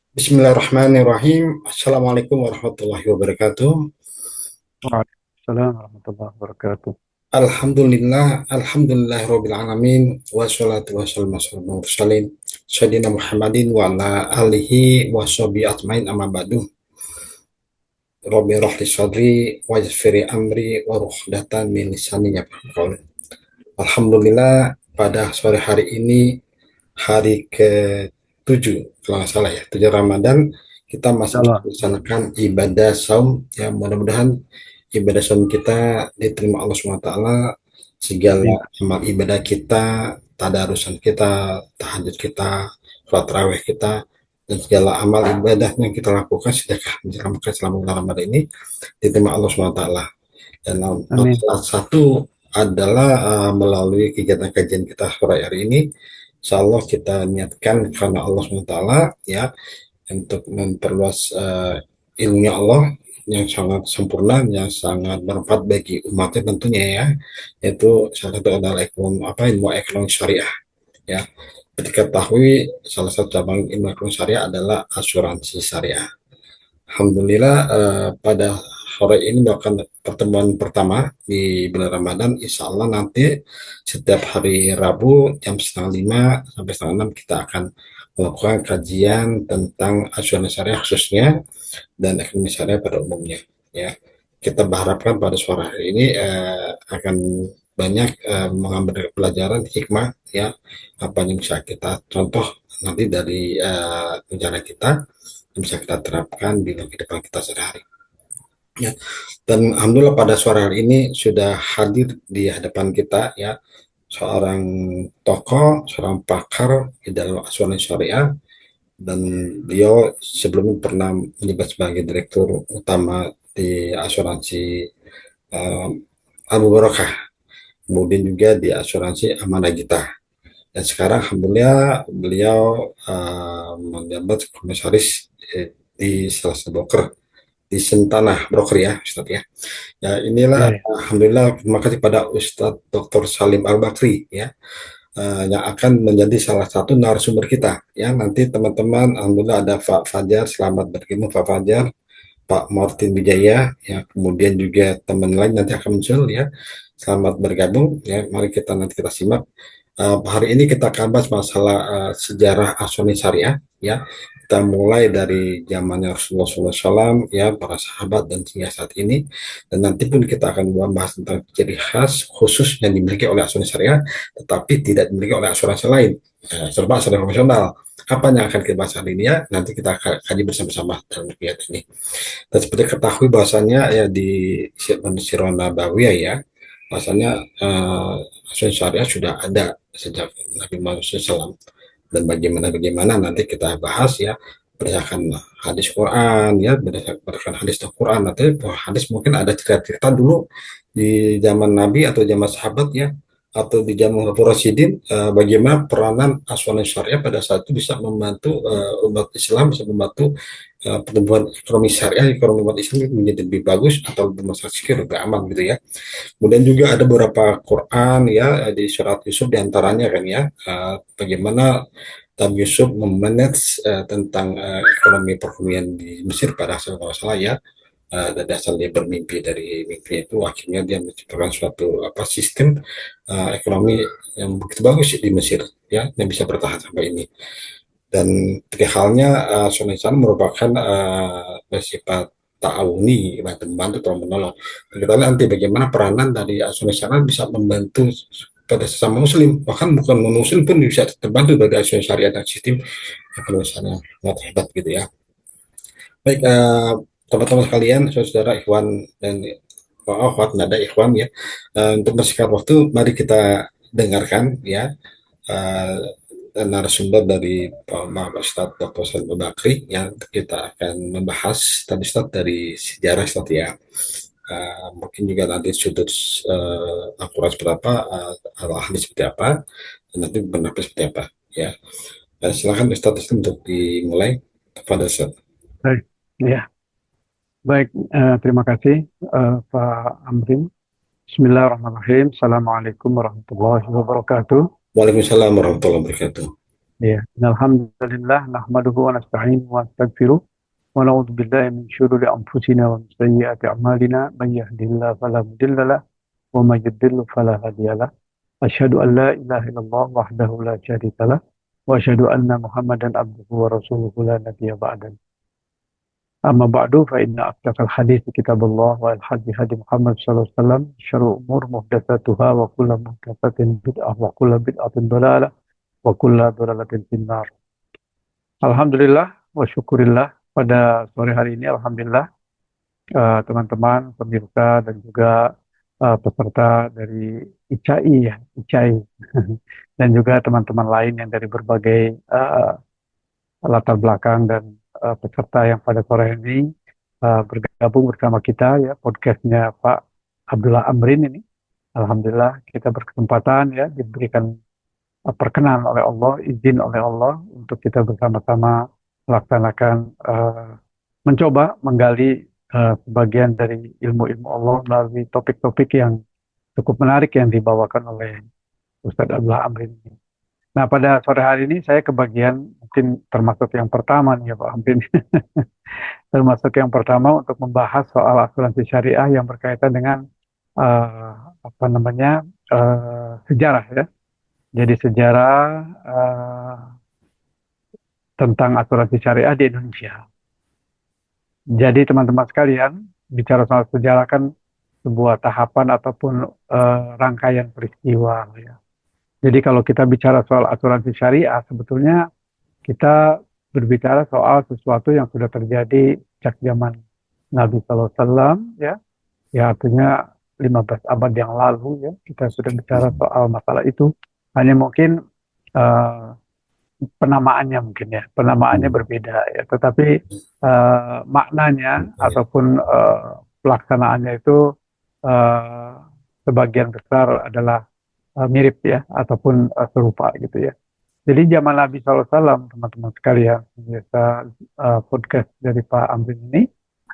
Bismillahirrahmanirrahim. Assalamualaikum warahmatullahi wabarakatuh. Waalaikumsalam warahmatullahi wabarakatuh. Alhamdulillahirabbil alamin wassalatu wassalamu ala mursalin sayyidina Muhammadin wa ala alihi washabihi ajmain amma ba'du. Rabbi rahli sadri wa yassiri amri wa ruhdatan min lisani yafqahu qawli. Alhamdulillah, pada sore hari ini, hari ke-7 kalau nggak salah ya, 7 Ramadan, kita masih bisa Insyaallah. melaksanakan ibadah saum. Ya, mudah-mudahan ibadah saum kita diterima Allah SWT. Segala Amin. amal ibadah kita, tadarusan kita, tahajud kita, sholat tarawih kita, dan segala amal ibadah yang kita lakukan sedekah menjelang selama bulan Ramadan ini diterima Allah SWT. Dan Amin. salah satu adalah melalui kegiatan kajian kita sore hari ini. Insya Allah kita niatkan karena Allah SWT, ya, untuk memperluas ilmunya Allah yang sangat sempurna, yang sangat bermanfaat bagi umatnya tentunya, ya, yaitu salah satu adalah ilmu ekonomi syariah, ya. Diketahui salah satu cabang ilmu ekonomi syariah adalah asuransi syariah. Alhamdulillah, pada sore ini melakukan pertemuan pertama di bulan Ramadan. Insya Allah nanti setiap hari Rabu jam setengah lima sampai setengah enam kita akan melakukan kajian tentang asuransi syariah khususnya dan ekonomi syariah pada umumnya. Ya, kita berharapkan pada sore hari ini akan banyak mengambil pelajaran hikmah, ya, apa yang bisa kita contoh nanti dari rencana kita yang bisa kita terapkan di kehidupan kita sehari-hari. Ya. Dan alhamdulillah pada sore hari ini sudah hadir di hadapan kita, ya, seorang tokoh, seorang pakar di dalam asuransi syariah, dan beliau sebelumnya pernah menjabat sebagai direktur utama di asuransi uh, Abu Barakah, kemudian juga di asuransi Amanah Gita. Dan sekarang alhamdulillah beliau menjabat komisaris di salah satu broker di Sentana Broker, ya, Ustaz, ya. Ya, inilah Ya, ya. alhamdulillah terima kasih pada Ustadz Dr. Salim Al-Bakri, ya, yang akan menjadi salah satu narasumber kita, ya. Nanti teman-teman, alhamdulillah ada Pak Fajar, selamat bergabung Pak Fajar, Pak Martin Wijaya, ya, kemudian juga teman lain nanti akan muncul, ya. Selamat bergabung, ya. Mari kita nanti kita simak. Hari ini kita akan bahas masalah sejarah asuransi syariah, ya. Kita mulai dari zamannya Rasulullah SAW, ya, para sahabat dan hingga saat ini. Dan nanti pun kita akan membahas tentang ciri khas khusus yang dimiliki oleh asuransi syariah, tetapi tidak dimiliki oleh asuransi lain. Serba asuransi profesional. Apa yang akan kita bahas hari ini, ya? Nanti kita akan kaji bersama-sama dalam kegiatan ini. Dan seperti ketahui bahwasannya, ya, di Sirah Nabawiyah, ya, bahwasannya asuransi syariah sudah ada sejak Nabi Muhammad SAW. Dan bagaimana nanti kita bahas, ya, berdasarkan hadis Quran, ya, berdasarkan hadis Quran. Nanti hadis mungkin ada cerita-cerita dulu di zaman Nabi atau zaman sahabat, ya, atau di zaman Rasidin, bagaimana peranan asuransi syariah pada saat itu bisa membantu umat Islam, bisa membantu pertumbuhan ekonomi syariah, ekonomi umat Islam menjadi lebih bagus atau lebih masyarakat lebih aman, gitu, ya. Kemudian juga ada beberapa Quran, ya, di surat Yusuf diantaranya kan, ya, bagaimana Nabi Yusuf memanage tentang ekonomi perekonomian di Mesir pada saat masalah, ya. Dari asal dia bermimpi, dari mimpi itu akhirnya dia menciptakan suatu sistem ekonomi yang begitu bagus di Mesir, ya, yang bisa bertahan sampai ini. Dan tiga halnya Sunnah merupakan bersifat ta'awuni, membantu atau menolong. Dan kita lihat nanti bagaimana peranan dari Sunnah bisa membantu pada sesama muslim, bahkan bukan non muslim pun bisa terbantu dari asuransi syariah dan sistem ekonomi syariah sangat hebat, gitu, ya. Baik, teman-teman sekalian, saudara ikhwan dan akhwat nada ikhwan, ya. Untuk bersingkat waktu, mari kita dengarkan, ya, uh, narasumber dari Pak Ustadz Dr. Salim Bakri yang kita akan membahas tadi, Ustadz, dari sejarah, Ustadz, ya. Mungkin juga nanti sudut akurat seperti apa, ahli seperti apa, dan nanti pendapat seperti apa, ya. Silakan Ustadz untuk dimulai kepada Ustadz. Baik. Ya, baik. Terima kasih, Pak Amrin. Bismillahirrahmanirrahim. Assalamualaikum warahmatullahi wabarakatuh. Waalaikumsalam warahmatullahi wabarakatuh. Ya, alhamdulillah nahmaduhu wa nasta'inuhu wa nastaghfiruh wa na'udzu billahi min syururi anfusina wa min sayyiati a'malina may yahdihillahu fala mudilla lahu wa may yudlil fala hadiya lahu. Asyhadu an la ilaha illallah wahdahu la syarika lah wa asyhadu anna Muhammadan abduhu wa rasuluhu la nabiyya ba'da. Amma ba'du fa inna asdaqal hadits kitabullah wa al hadi hadi Muhammad sallallahu alaihi wasallam syarrul umur muhdatsatuha wa kullu muhdatsatin bid'ah wa kullu bid'atin dhalalah wa kullu dhalalatin finnar. Alhamdulillah wa syukurillah pada sore hari ini alhamdulillah teman-teman pemirsa dan juga peserta dari ICAI ya, ICAI dan juga teman-teman lain yang dari berbagai latar belakang dan peserta yang pada sore ini bergabung bersama kita ya podcastnya Pak Abdullah Amrin ini. Alhamdulillah kita berkesempatan ya diberikan perkenan oleh Allah, izin oleh Allah untuk kita bersama-sama melaksanakan mencoba menggali sebagian dari ilmu-ilmu Allah melalui topik-topik yang cukup menarik yang dibawakan oleh Ustadz Abdullah Amrin ini. Nah, pada sore hari ini saya kebagian mungkin termasuk yang pertama nih ya Pak Amrin. Termasuk yang pertama untuk membahas soal asuransi syariah yang berkaitan dengan uh, apa namanya sejarah ya. Jadi sejarah tentang asuransi syariah di Indonesia. Jadi teman-teman sekalian, bicara soal sejarah kan sebuah tahapan ataupun rangkaian peristiwa ya. Jadi kalau kita bicara soal asuransi syariah, sebetulnya kita berbicara soal sesuatu yang sudah terjadi sejak zaman Nabi Sallallahu Alaihi Wasallam ya, ya artinya 15 abad yang lalu ya, kita sudah bicara soal masalah itu. Hanya mungkin uh, penamaannya mungkin ya, penamaannya berbeda ya, tetapi maknanya ataupun pelaksanaannya itu uh, sebagian besar adalah mirip ya, ataupun serupa gitu ya. Jadi zaman Nabi SAW, teman-teman sekalian, biasa podcast dari Pak Amrin ini,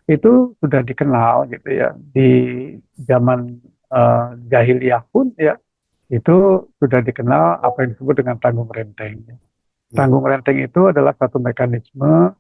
itu sudah dikenal gitu ya. Di zaman jahiliyah pun ya, itu sudah dikenal apa yang disebut dengan tanggung renteng. Tanggung renteng itu adalah satu mekanisme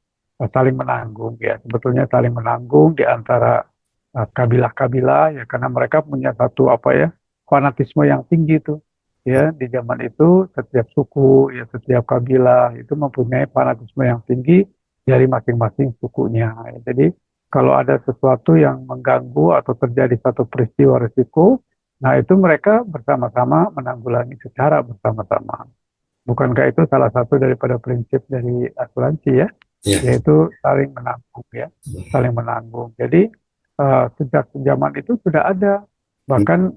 saling menanggung ya. Sebetulnya saling menanggung di antara kabilah-kabilah ya, karena mereka punya satu apa ya, fanatisme yang tinggi tuh. Ya, di zaman itu setiap suku, ya setiap kabilah itu mempunyai fanatisme yang tinggi dari masing-masing sukunya. Ya. Jadi kalau ada sesuatu yang mengganggu atau terjadi satu peristiwa risiko, nah itu mereka bersama-sama menanggulangi secara bersama-sama. Bukankah itu salah satu daripada prinsip dari asuransi ya, Ya. yaitu saling menanggung ya, saling menanggung. Jadi sejak zaman itu sudah ada, bahkan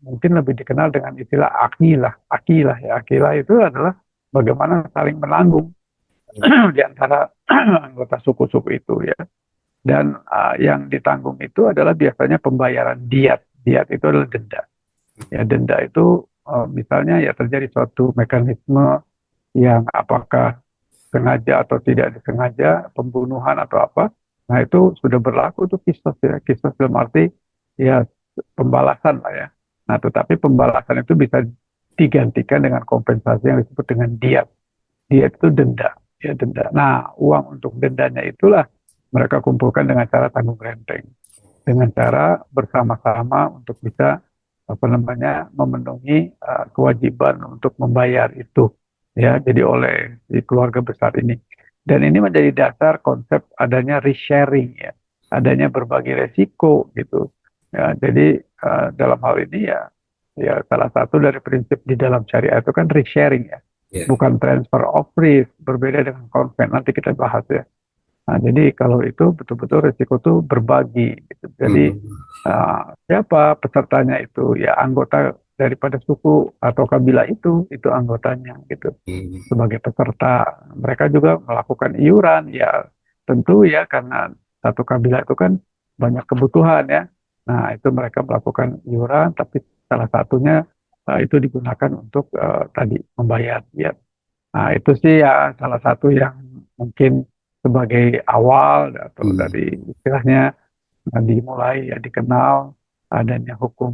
mungkin lebih dikenal dengan istilah akilah. Akilah ya, akilah itu adalah bagaimana saling menanggung di antara anggota suku-suku itu ya. Dan yang ditanggung itu adalah biasanya pembayaran diat. Diat itu adalah denda. Ya, denda itu misalnya ya terjadi suatu mekanisme yang apakah sengaja atau tidak disengaja, pembunuhan atau apa. Nah itu sudah berlaku tuh kisos ya, kisos dalam arti ya pembalasan lah ya. Nah tetapi pembalasan itu bisa digantikan dengan kompensasi yang disebut dengan diat. Diat itu denda, ya denda. Nah uang untuk dendanya itulah mereka kumpulkan dengan cara tanggung renteng, dengan cara bersama-sama untuk bisa apa namanya memenuhi kewajiban untuk membayar itu ya, jadi oleh di keluarga besar ini. Dan ini menjadi dasar konsep adanya resharing ya, adanya berbagi resiko gitu ya. Jadi dalam hal ini ya, ya salah satu dari prinsip di dalam syariah itu kan resharing ya, Ya. bukan transfer of risk, berbeda dengan konven, nanti kita bahas ya. Nah, jadi kalau itu betul-betul risiko itu berbagi gitu. Jadi siapa pesertanya itu ya anggota daripada suku atau kabilah itu anggotanya gitu sebagai peserta. Mereka juga melakukan iuran ya, tentu ya karena satu kabilah itu kan banyak kebutuhan ya. Nah itu mereka melakukan iuran, tapi salah satunya itu digunakan untuk tadi membayar ya. Nah itu sih ya salah satu yang mungkin sebagai awal atau dari istilahnya dimulai ya dikenal adanya hukum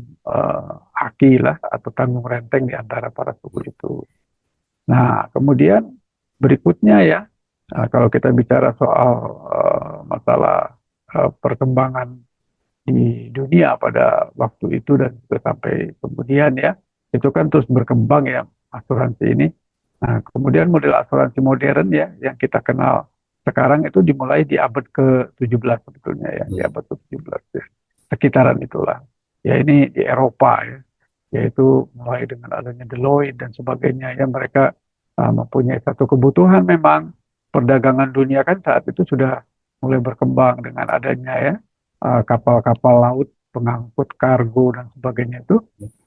haki lah atau tanggung renteng di antara para suku itu. Nah, kemudian berikutnya ya, kalau kita bicara soal masalah perkembangan di dunia pada waktu itu dan juga sampai kemudian ya, itu kan terus berkembang ya asuransi ini. Nah, kemudian model asuransi modern ya yang kita kenal sekarang itu dimulai di abad ke-17 sebetulnya ya, di Hmm. abad ke-17 ya. Sekitaran itulah. Ya ini di Eropa ya, yaitu mulai dengan adanya Deloitte dan sebagainya ya mereka mempunyai satu kebutuhan memang perdagangan dunia kan saat itu sudah mulai berkembang dengan adanya ya kapal-kapal laut pengangkut kargo dan sebagainya itu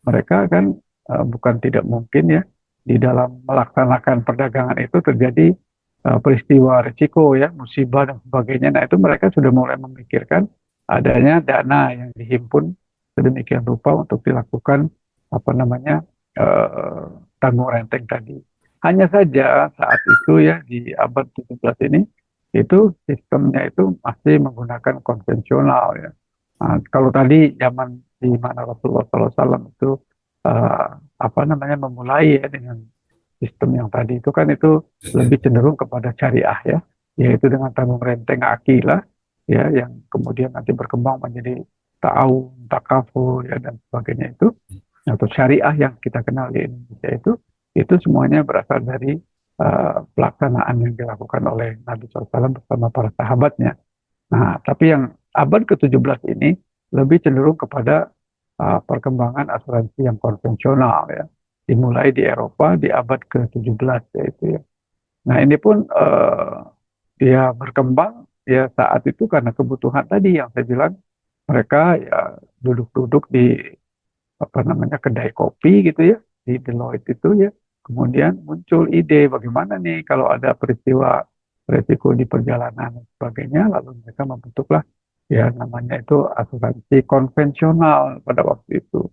mereka kan bukan tidak mungkin ya di dalam melaksanakan perdagangan itu terjadi peristiwa risiko ya musibah dan sebagainya. Nah itu mereka sudah mulai memikirkan adanya dana yang dihimpun sedemikian rupa untuk dilakukan apa namanya eh, tanggung renteng tadi. Hanya saja saat itu ya di abad 17 ini itu sistemnya itu masih menggunakan konvensional ya. Nah, kalau tadi zaman di mana Rasulullah SAW itu eh, apa namanya memulai ya dengan sistem yang tadi itu kan itu lebih cenderung kepada syariah ya, yaitu dengan tanggung renteng akilah ya yang kemudian nanti berkembang menjadi ta'awun, takaful ya dan sebagainya itu atau syariah yang kita kenal di Indonesia itu semuanya berasal dari pelaksanaan yang dilakukan oleh Nabi SAW bersama para sahabatnya. Nah, tapi yang abad ke-17 ini lebih cenderung kepada perkembangan asuransi yang konvensional ya. Dimulai di Eropa di abad ke-17 yaitu ya. Nah, ini pun dia berkembang ya saat itu karena kebutuhan tadi yang saya bilang mereka ya duduk-duduk di apa namanya kedai kopi gitu ya di Deloitte itu ya. Kemudian muncul ide bagaimana nih kalau ada peristiwa resiko di perjalanan dan sebagainya, lalu mereka membentuklah ya namanya itu asuransi konvensional pada waktu itu,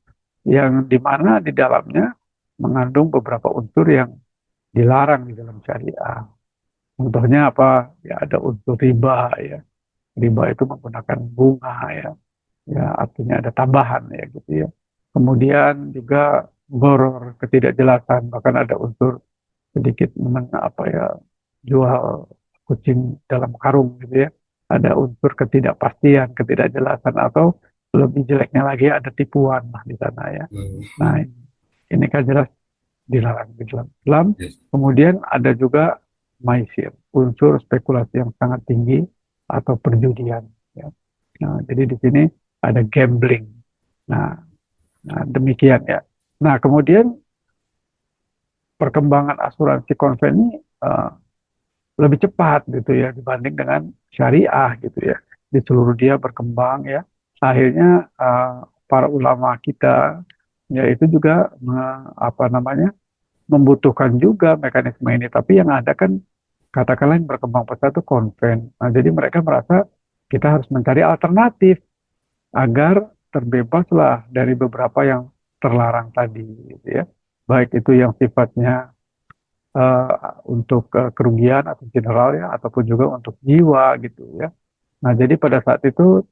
yang dimana di dalamnya mengandung beberapa unsur yang dilarang di dalam syariah. Contohnya apa? Ya ada unsur riba ya. Riba itu menggunakan bunga ya, ya artinya ada tambahan ya gitu ya. Kemudian juga boror ketidakjelasan, bahkan ada unsur sedikit apa ya jual kucing dalam karung gitu ya. Ada unsur ketidakpastian, ketidakjelasan atau lebih jeleknya lagi ada tipuan lah di sana ya. Hmm. Nah ini kan jelas dilarang di dalam Islam. Yes. Kemudian ada juga maisir, unsur spekulasi yang sangat tinggi atau perjudian. Ya. Nah, jadi di sini ada gambling. Nah, demikian ya. Nah, kemudian perkembangan asuransi konvensi lebih cepat gitu ya dibanding dengan syariah gitu ya. Di seluruh dia berkembang ya. Akhirnya para ulama kita ya itu juga apa namanya membutuhkan juga mekanisme ini. Tapi yang ada kan katakanlah yang berkembang pesat itu konven. Nah, jadi mereka merasa kita harus mencari alternatif agar terbebaslah dari beberapa yang terlarang tadi gitu ya. Baik itu yang sifatnya untuk kerugian atau general ya ataupun juga untuk jiwa gitu ya. Nah, jadi pada saat itu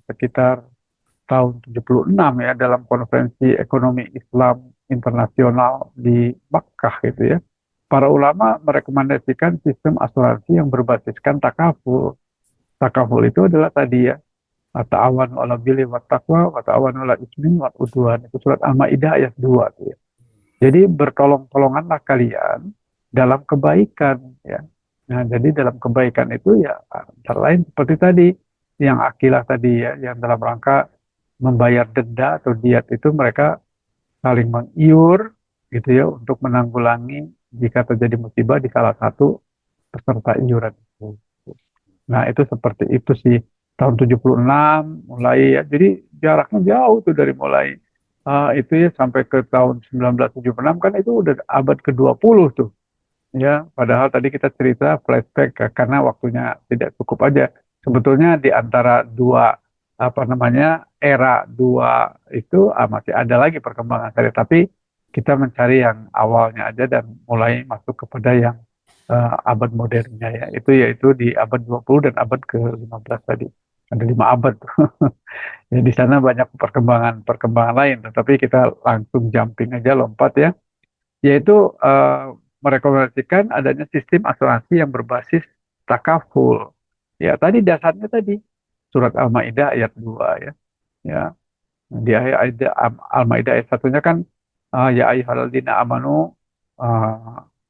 sekitar tahun 76 ya dalam konferensi ekonomi Islam internasional di Makkah gitu ya. Para ulama merekomendasikan sistem asuransi yang berbasiskan takaful. Takaful itu adalah tadi ya ta'awanu 'alal birri wat taqwa wa ta'awanu 'alal ismi wal udwan. Itu surat Al-Maidah ayat 2 tuh ya. Jadi bertolong-tolonganlah kalian dalam kebaikan ya. Nah, jadi dalam kebaikan itu ya antara lain seperti tadi yang akilah tadi ya yang dalam rangka membayar denda atau diat itu mereka saling mengiur gitu ya untuk menanggulangi jika terjadi musibah di salah satu peserta iuran itu. Nah, itu seperti itu sih tahun 76 mulai ya. Jadi jaraknya jauh tuh dari mulai itu ya sampai ke tahun 1976 kan itu udah abad ke-20 tuh. Ya, padahal tadi kita cerita flashback karena waktunya tidak cukup aja. Sebetulnya di antara dua apa namanya era dua itu masih ada lagi perkembangan tadi, tapi kita mencari yang awalnya aja dan mulai masuk kepada yang abad modernnya ya. Itu yaitu di abad 20 dan abad ke-15 tadi. Ada 5 abad tuh. Ya, di sana banyak perkembangan-perkembangan lain, tetapi kita langsung jumping aja lompat ya, yaitu merekomendasikan adanya sistem asuransi yang berbasis takaful. Ya, tadi dasarnya tadi surat Al-Maidah ayat 2 ya. Ya, di ayat Al-Maidah ayat satunya kan ya ayyuhalladzina amanu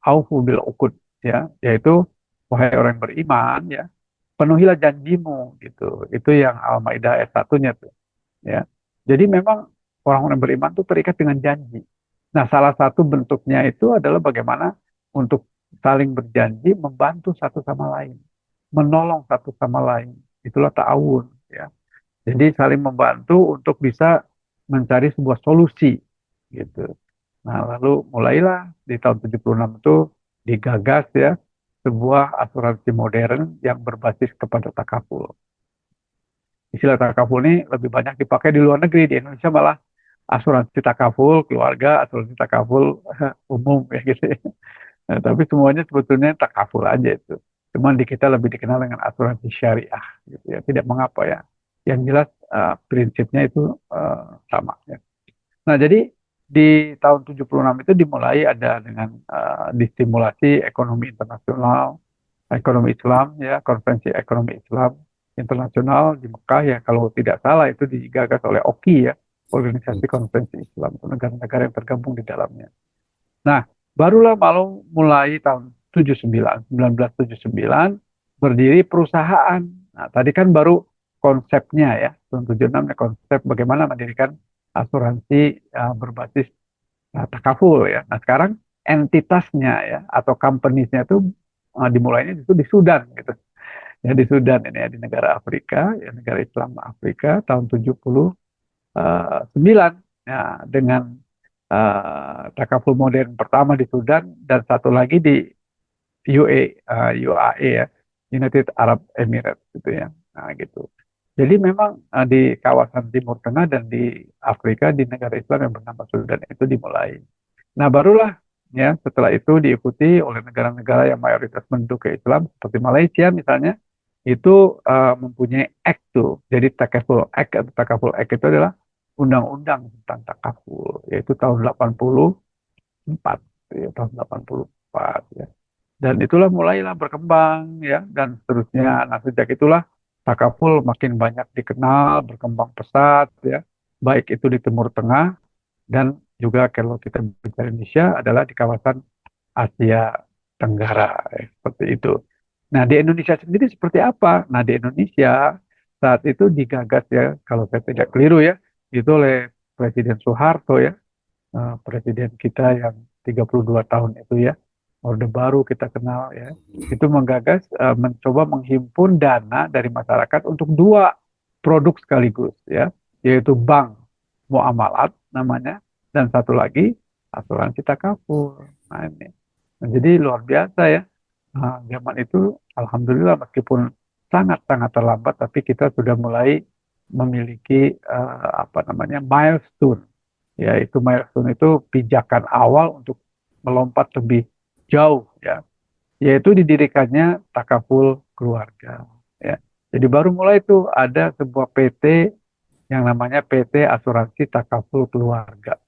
aufu bil uqud ya, yaitu wahai orang yang beriman ya, penuhilah janjimu gitu. Itu yang Al-Maidah ayat satunya tuh ya. Jadi memang orang-orang beriman tuh terikat dengan janji. Nah, salah satu bentuknya itu adalah bagaimana untuk saling berjanji membantu satu sama lain, menolong satu sama lain. Itulah ta'awun ya. Jadi saling membantu untuk bisa mencari sebuah solusi gitu. Nah, lalu mulailah di tahun 76 itu digagas ya sebuah asuransi modern yang berbasis kepada takaful. Istilah takaful ini lebih banyak dipakai di luar negeri. Di Indonesia malah asuransi takaful keluarga, asuransi takaful umum ya gitu ya. Nah, tapi semuanya sebetulnya takaful aja itu. Cuman di kita lebih dikenal dengan asuransi syariah gitu ya. Tidak mengapa ya. Yang jelas prinsipnya itu sama ya. Nah, jadi di tahun 76 itu dimulai ada dengan distimulasi ekonomi internasional, ekonomi Islam ya, konferensi ekonomi Islam internasional di Mekah ya, kalau tidak salah itu digagas oleh OKI ya, Organisasi Konferensi Islam, negara-negara yang tergabung di dalamnya. Nah, barulah malu mulai tahun 79, 1979 berdiri perusahaan. Nah, tadi kan baru konsepnya ya, tahun 76 ya, konsep bagaimana mendirikan asuransi berbasis takaful ya. Nah, sekarang entitasnya ya atau companies-nya itu dimulainya itu di Sudan gitu. Ya di Sudan ini ya, di negara Afrika, ya negara Islam Afrika tahun 79 ya, dengan takaful modern pertama di Sudan dan satu lagi di UAE ya, United Arab Emirates gitu ya. Nah, gitu. Jadi memang di kawasan Timur Tengah dan di Afrika di negara Islam yang bernama Sudan itu dimulai. Nah, barulah ya setelah itu diikuti oleh negara-negara yang mayoritas penduduk Islam seperti Malaysia misalnya itu mempunyai act tuh. Jadi Takaful Act atau Takaful Act itu adalah undang-undang tentang takaful yaitu tahun 84 ya, tahun 84 ya. Dan itulah mulailah berkembang ya dan seterusnya. Nah, sejak itulah takaful makin banyak dikenal, berkembang pesat ya. Baik itu di Timur Tengah dan juga kalau kita bicara Indonesia adalah di kawasan Asia Tenggara ya, seperti itu. Nah, di Indonesia sendiri seperti apa? Nah, di Indonesia saat itu digagas ya, kalau saya tidak keliru ya, itu oleh Presiden Soeharto ya, presiden kita yang 32 tahun itu ya, Orde Baru kita kenal ya, itu menggagas mencoba menghimpun dana dari masyarakat untuk dua produk sekaligus ya, yaitu bank muamalat namanya dan satu lagi asuransi takaful. Nah, ini. Nah, jadi luar biasa ya. Nah, zaman itu alhamdulillah meskipun sangat-sangat terlambat tapi kita sudah mulai memiliki apa namanya milestone. Yaitu milestone itu pijakan awal untuk melompat lebih jauh ya, yaitu didirikannya takaful keluarga ya. Jadi baru mulai itu ada sebuah PT yang namanya PT Asuransi Takaful Keluarga.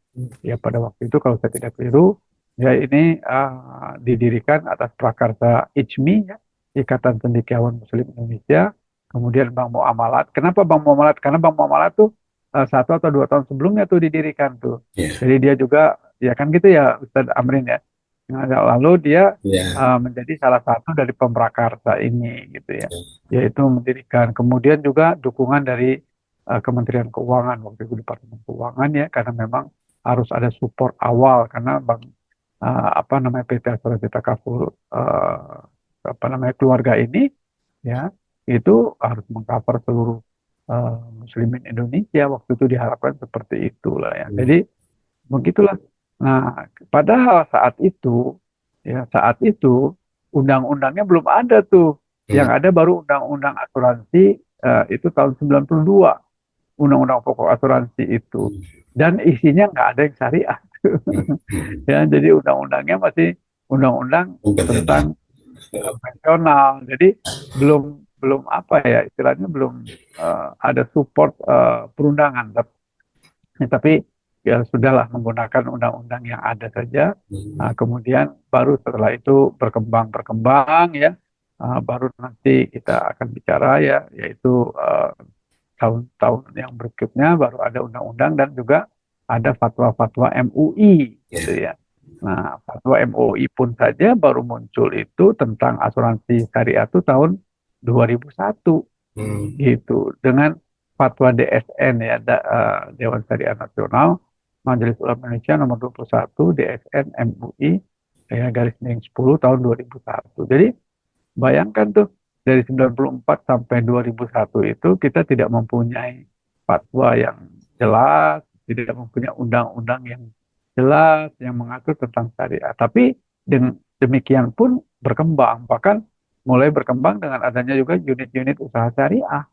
Ya pada waktu itu kalau saya tidak keliru, ya ini didirikan atas prakarsa ICMI ya, Ikatan Cendekiawan Muslim Indonesia, kemudian Bank Muamalat. Kenapa Bank Muamalat? Karena Bank Muamalat tuh 1 atau 2 tahun sebelumnya tuh didirikan tuh. Ya, Jadi dia juga ya kan gitu ya Ustadz Amrin ya. Nah, lalu dia ya, menjadi salah satu dari pemrakarsa ini gitu ya, ya. yaitu mendirikan. Kemudian juga dukungan dari Kementerian Keuangan waktu itu Departemen Keuangan ya, karena memang harus ada support awal karena bank apa namanya PT Asuransi Takaful apa namanya keluarga ini ya itu harus mengcover seluruh muslimin Indonesia waktu itu diharapkan seperti itulah ya. Jadi begitulah. Nah, padahal saat itu ya saat itu undang-undangnya belum ada tuh. Yang Hmm, ada baru undang-undang asuransi itu tahun 92, undang-undang pokok asuransi itu. hmm, Dan isinya nggak ada yang syariah. hmm. Ya, jadi undang-undangnya masih undang-undang Konvensional. tentang konvensional. Jadi belum belum apa ya istilahnya belum ada support perundangan. Tapi ya sudahlah menggunakan undang-undang yang ada saja. Hmm. Nah, kemudian baru setelah itu berkembang ya. Baru nanti kita akan bicara ya, yaitu tahun-tahun yang berikutnya baru ada undang-undang dan juga ada fatwa-fatwa MUI gitu Ya. ya. Nah, fatwa MUI pun saja baru muncul itu tentang asuransi syariah itu tahun 2001 Hmm. gitu. Dengan fatwa DSN ya, Dewan Syariah Nasional Majelis Ulama Indonesia nomor 21 DSN MUI ya garis miring 10 tahun 2001. Jadi bayangkan tuh dari 94 sampai 2001 itu kita tidak mempunyai fatwa yang jelas, tidak mempunyai undang-undang yang jelas yang mengatur tentang syariah. Tapi demikian pun berkembang, bahkan mulai berkembang dengan adanya juga unit-unit usaha syariah,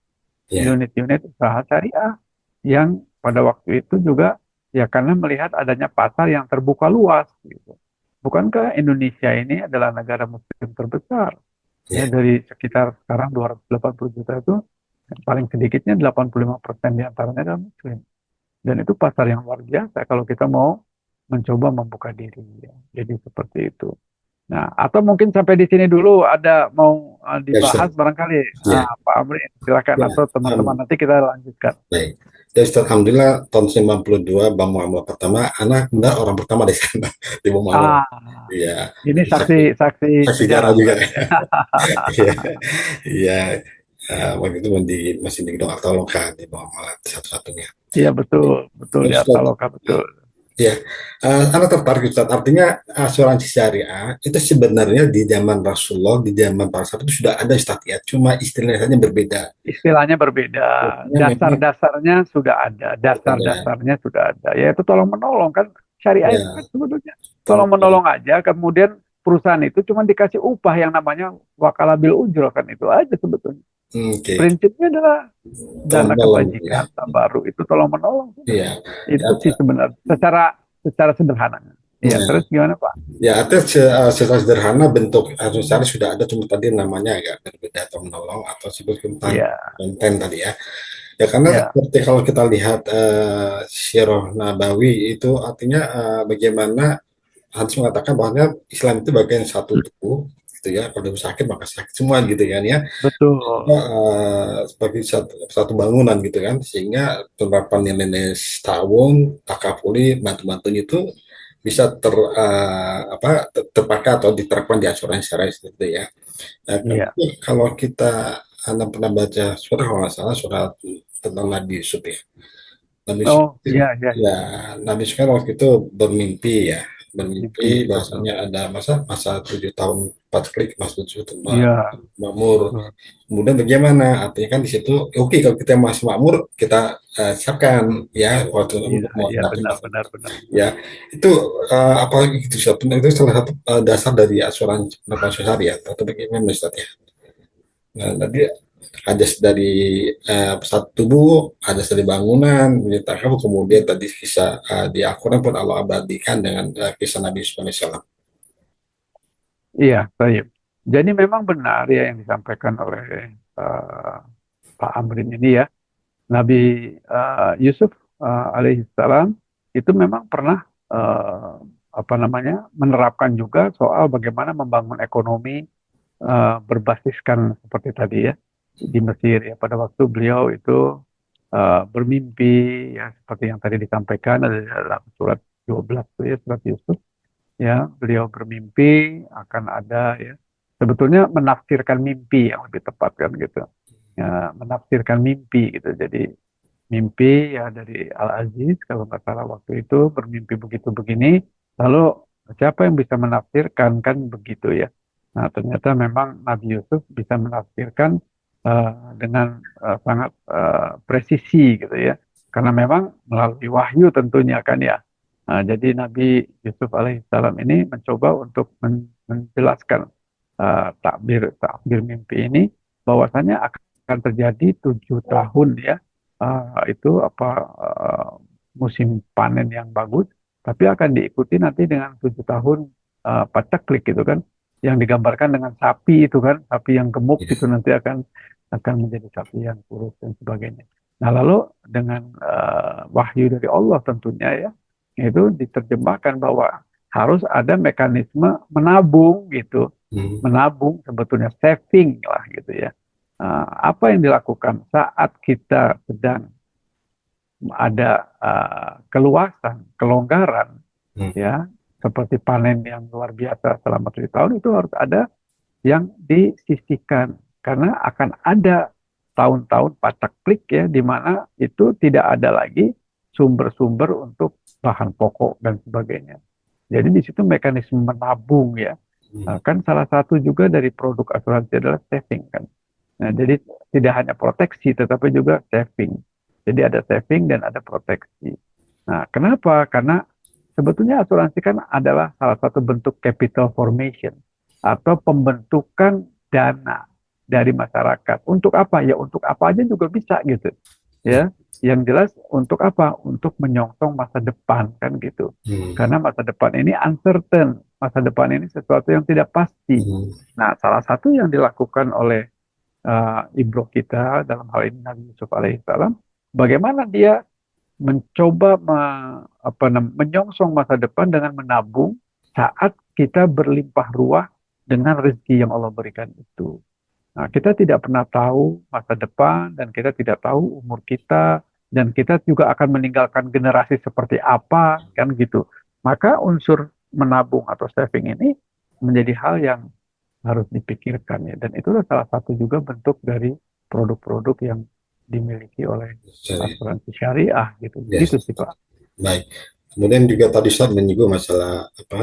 Ya. unit-unit usaha syariah yang pada waktu itu juga ya karena melihat adanya pasar yang terbuka luas gitu. Bukankah Indonesia ini adalah negara muslim terbesar? Ya, Ya. dari sekitar sekarang 280 juta itu yang paling sedikitnya 85% diantaranya adalah muslim. Dan itu pasar yang luar biasa kalau kita mau mencoba membuka diri. Ya. Jadi seperti itu. Nah, atau mungkin sampai di sini dulu ada mau Ya, dibahas Ustaz. barangkali. Ya. Pak Amri, silakan Ya. atau teman-teman nanti kita lanjutkan. Baik. Ya, Ustaz, Alhamdulillah tahun 92 Bang Muhammad pertama, anak benar orang pertama di sana di Bang Muhammad. Ah, Iya, ini jadi saksi saksi, saksi saksi sejarah sejarah juga. berarti. Iya, iya. Waktu itu masih di Gedung Artaloka di Bang Muhammad satu-satunya. Iya betul, betul di Ustaz, Artaloka betul. ya, Anak tertarik Ustaz. Artinya asuransi syariah itu sebenarnya di zaman Rasulullah, di zaman para sahabat itu sudah ada Ustaz ya. Cuma istilahnya saja berbeda. Istilahnya berbeda, Biasanya memang dasar-dasarnya sudah ada, ada, dasar-dasarnya sudah ada. Yaitu tolong menolong kan syariah itu kan ya, sebetulnya tolong tolong, menolong aja. Kemudian perusahaan itu cuma dikasih upah yang namanya wakalabil ujro kan itu aja sebetulnya. oke, Prinsipnya adalah tolong dana menolong gitu ya. kebajikan baru itu tolong menolong sudah. Iya. Ya, Itu sih sebenarnya secara sederhananya. Iya, nah, terus gimana Pak? ya artinya secara sederhana bentuk asuransi sudah ada, cuma tadi namanya agak berbeda atau menolong atau sebut tentang Iya, konten tadi ya. Ya karena iya, seperti kalau kita lihat Sirah Nabawi itu artinya bagaimana hadis mengatakan bahwa Islam itu bagian satu tubuh gitu ya. Kalau sakit maka sakit semua gitu kan ya. betul. Sebagai satu bangunan gitu kan, sehingga penerapan nilai-nilai ta'awun, takafuli, bantu-bantunya itu bisa terpakai atau diterapkan di asuransi syariah seperti itu ya. Nah, Iya. kalau kita anda pernah baca surah kalau nggak salah surat tentang Nabi Yusuf ya. Nabi Yusuf Oh, iya, iya, ya, iya. Nabi Yusuf kan waktu itu bermimpi ya, bermimpi Mimpi, betul. bahwasanya ada masa 7 tahun 4 klik mas 7 tahun Iya, makmur. betul. Kemudian bagaimana? Artinya kan di situ, oke kalau kita masih makmur, kita siapkan ya waktu Iya, untuk iya, menghadapi benar, masa benar, benar. ya itu apalagi itu satu itu salah satu dasar dari asuransi penerapan syariah atau bagaimana Ustaz ya. Nah, tadi ada dari pesawat tubuh, ada dari bangunan, menceritakan kemudian tadi kisah di Al-Quran pun Allah abadikan dengan kisah Nabi Yusuf alaihissalam. Iya, baik. Jadi memang benar ya yang disampaikan oleh eh, Pak Amrin ini ya. Nabi Yusuf alaihissalam itu memang pernah eh, apa namanya menerapkan juga soal bagaimana membangun ekonomi berbasiskan seperti tadi ya di Mesir ya pada waktu beliau itu bermimpi ya seperti yang tadi disampaikan ada dalam surat 12 itu ya surat Yusuf ya beliau bermimpi akan ada ya sebetulnya menafsirkan mimpi yang lebih tepat kan gitu ya, menafsirkan mimpi gitu jadi mimpi ya dari Al-Aziz kalau nggak salah waktu itu bermimpi begitu begini lalu siapa yang bisa menafsirkan kan begitu ya nah ternyata memang Nabi Yusuf bisa menafsirkan eh, dengan sangat presisi gitu ya karena memang melalui wahyu tentunya kan ya. Nah, jadi Nabi Yusuf alaihissalam ini mencoba untuk menjelaskan takbir takbir mimpi ini bahwasanya akan terjadi 7 tahun ya itu apa musim panen yang bagus, tapi akan diikuti nanti dengan 7 tahun pacaklik gitu kan, yang digambarkan dengan sapi itu kan, sapi yang gemuk Ya, itu nanti akan menjadi sapi yang kurus dan sebagainya. Nah, lalu dengan wahyu dari Allah tentunya ya, itu diterjemahkan bahwa harus ada mekanisme menabung gitu. Hmm. Menabung sebetulnya saving lah gitu ya. Apa yang dilakukan saat kita sedang ada keluasan, kelonggaran Hmm. ya, seperti panen yang luar biasa selama 7 tahun itu harus ada yang disisihkan karena akan ada tahun-tahun pacaklik ya di mana itu tidak ada lagi sumber-sumber untuk bahan pokok dan sebagainya. Jadi di situ mekanisme menabung ya. Hmm. Kan salah satu juga dari produk asuransi adalah saving kan. Nah, jadi tidak hanya proteksi tetapi juga saving. Jadi ada saving dan ada proteksi. Nah, kenapa? Karena sebetulnya asuransi kan adalah salah satu bentuk capital formation atau pembentukan dana dari masyarakat. Untuk apa? Ya untuk apa aja juga bisa gitu. Hmm. Ya, yang jelas untuk apa? Untuk menyongsong masa depan kan gitu. Hmm. Karena masa depan ini uncertain, masa depan ini sesuatu yang tidak pasti. Hmm. Nah, salah satu yang dilakukan oleh ibro kita dalam hal ini Nabi Yusuf alaihissalam, bagaimana dia mencoba menyongsong masa depan dengan menabung saat kita berlimpah ruah dengan rezeki yang Allah berikan itu. Nah, kita tidak pernah tahu masa depan dan kita tidak tahu umur kita dan kita juga akan meninggalkan generasi seperti apa kan gitu. Maka unsur menabung atau saving ini menjadi hal yang harus dipikirkan ya dan itulah salah satu juga bentuk dari produk-produk yang dimiliki oleh Sorry. asuransi syariah gitu. Yes. Gitu sih Pak. Baik. Kemudian juga tadi Ustaz menyinggung masalah apa,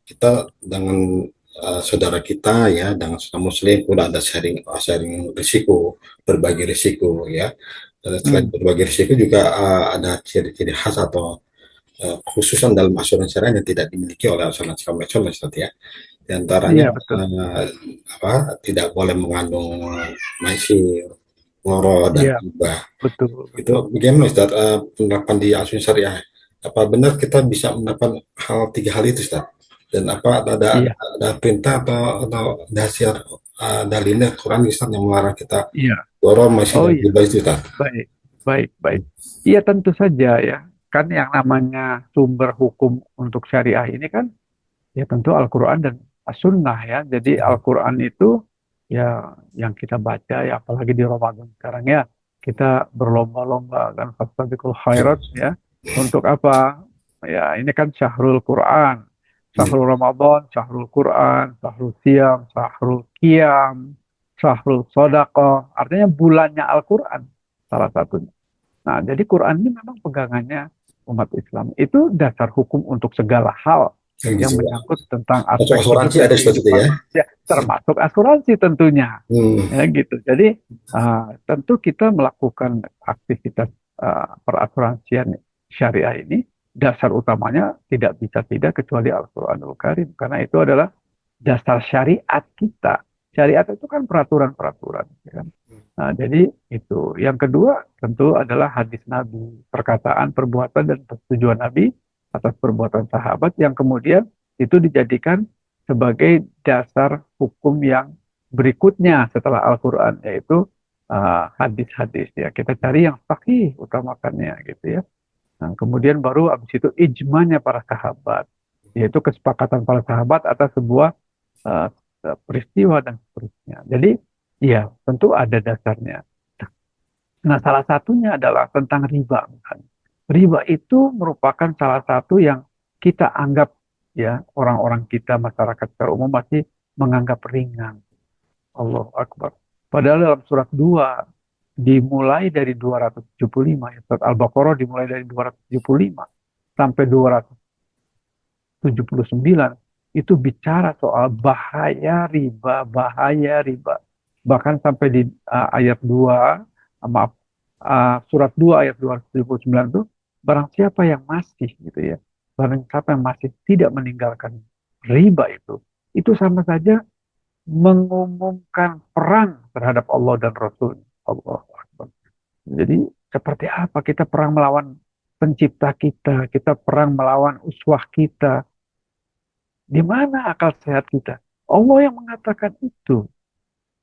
kita dengan saudara kita ya, dengan sesama muslim udah ada sharing risiko, berbagi risiko ya. Dan selain Hmm, berbagi risiko juga ada ciri-ciri khas atau khususan dalam asuransi syariah yang tidak dimiliki oleh asuransi konvensional Ustaz ya. Di antaranya iya betul, apa, tidak boleh mengandung maisir, ngoro dan iya riba. betul Itu betul. bagaimana Ustaz, penerapan di asuransi syariah? Apa benar kita bisa mendapat tiga hal itu Ustaz? Dan apa Iya, ada perintah atau dasar dalilnya Quran Ustaz yang melarang kita iya. borong masih Oh dan iya, riba itu Ustaz? baik, baik, baik. Iya tentu saja ya. Kan yang namanya sumber hukum untuk syariah ini kan ya tentu Al-Quran dan As-Sunnah ya. Jadi Al-Quran itu ya yang kita baca ya apalagi di Ramadan sekarang ya kita berlomba-lomba kan fastabiqul khairat ya. Untuk apa? Ya ini kan syahrul Quran, Hmm. syahrul Ramadan, syahrul Quran, syahrul Siam, syahrul Qiyam, syahrul Sodaqah. Artinya bulannya Al-Quran salah satunya. Nah, jadi Quran ini memang pegangannya umat Islam. Itu dasar hukum untuk segala hal Yang yang gitu. menyangkut tentang Masuk aspek hidup asuransi dan ada seperti itu kehidupan ya. manusia, termasuk asuransi tentunya. Hmm. Ya gitu. Jadi tentu kita melakukan aktivitas perasuransian syariah ini dasar utamanya tidak bisa tidak kecuali Al-Quranul Karim karena itu adalah dasar syariat kita. Syariat itu kan peraturan-peraturan, ya kan? Nah, jadi itu. Yang kedua tentu adalah hadis Nabi, perkataan, perbuatan, dan persetujuan Nabi atas perbuatan sahabat yang kemudian itu dijadikan sebagai dasar hukum yang berikutnya setelah Al-Quran, yaitu hadis-hadis. Ya, kita cari yang sahih utamakannya gitu ya. Nah, kemudian baru habis itu ijmanya para sahabat, yaitu kesepakatan para sahabat atas sebuah uh, peristiwa dan seterusnya. Jadi, ya tentu ada dasarnya. Nah, salah satunya adalah tentang riba. Misalnya. Riba itu merupakan salah satu yang kita anggap ya orang-orang kita masyarakat secara umum masih menganggap ringan. Allah Akbar. Padahal dalam surat 2 dimulai dari 275 ya. Surat Al-Baqarah dimulai dari 275 sampai 279 itu bicara soal bahaya riba. Bahkan sampai di ayat 2, maaf, surat 2 ayat 279 itu, barang siapa yang masih gitu ya, barang siapa yang masih tidak meninggalkan riba itu sama saja mengumumkan perang terhadap Allah dan Rasul. Allah Akbar. Jadi seperti apa kita perang melawan pencipta kita, kita perang melawan uswah kita, di mana akal sehat kita? Allah yang mengatakan itu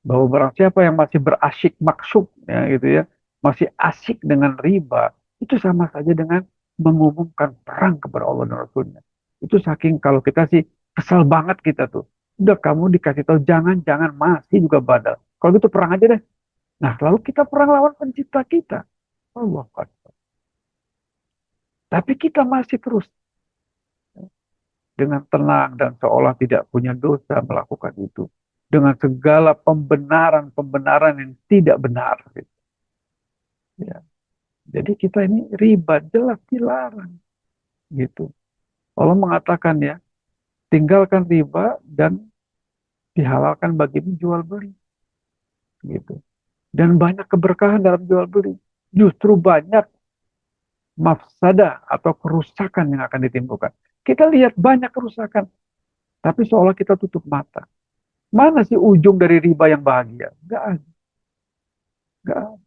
bahwa barang siapa yang masih berasyik maksud ya gitu ya. masih asik dengan riba, itu sama saja dengan mengumumkan perang kepada Allah dan Rasulnya. Itu saking kalau kita sih kesal banget kita tuh. Udah kamu dikasih tahu jangan masih juga badal. Kalau gitu perang aja deh. Nah, lalu kita perang lawan pencipta kita. Allah Akbar. Tapi kita masih terus dengan tenang dan seolah tidak punya dosa melakukan itu. Dengan segala pembenaran-pembenaran yang tidak benar. Gitu. Ya. Jadi kita ini riba jelas dilarang. Gitu. Allah mengatakan ya, tinggalkan riba dan dihalalkan bagimu jual beli. Gitu. Dan banyak keberkahan dalam jual beli. Justru banyak mafsadah atau kerusakan yang akan ditimbulkan. Kita lihat banyak kerusakan, tapi seolah kita tutup mata. Mana sih ujung dari riba yang bahagia? Enggak ada. Enggak ada.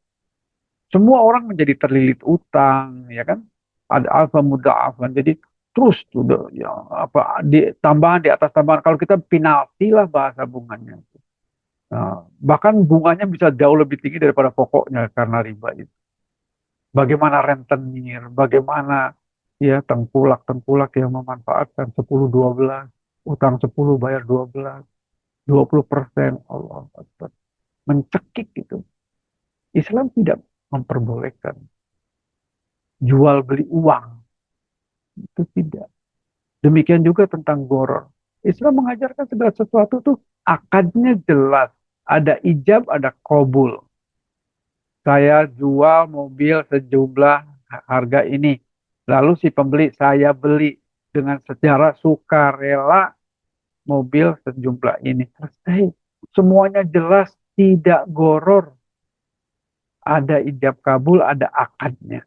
Semua orang menjadi terlilit utang, ya kan? Ada alfa muda'afan. Jadi terus tuh ya, apa di tambahan di atas tambahan. Kalau kita penalti lah bahasa bunganya. Nah, bahkan bunganya bisa jauh lebih tinggi daripada pokoknya karena riba itu. Bagaimana rentenir, bagaimana ya tengkulak-tengkulak yang memanfaatkan 10-12, utang 10 bayar 12, 20%, Allah Akbar. Mencekik gitu. Islam tidak memperbolehkan jual beli uang, itu tidak. Demikian juga tentang goror. Islam mengajarkan segala sesuatu tuh akadnya jelas. Ada ijab, ada kabul. Saya jual mobil sejumlah harga ini. Lalu si pembeli saya beli dengan secara sukarela mobil sejumlah ini. Selesai. Semuanya jelas, tidak goror. Ada ijab kabul, ada akadnya.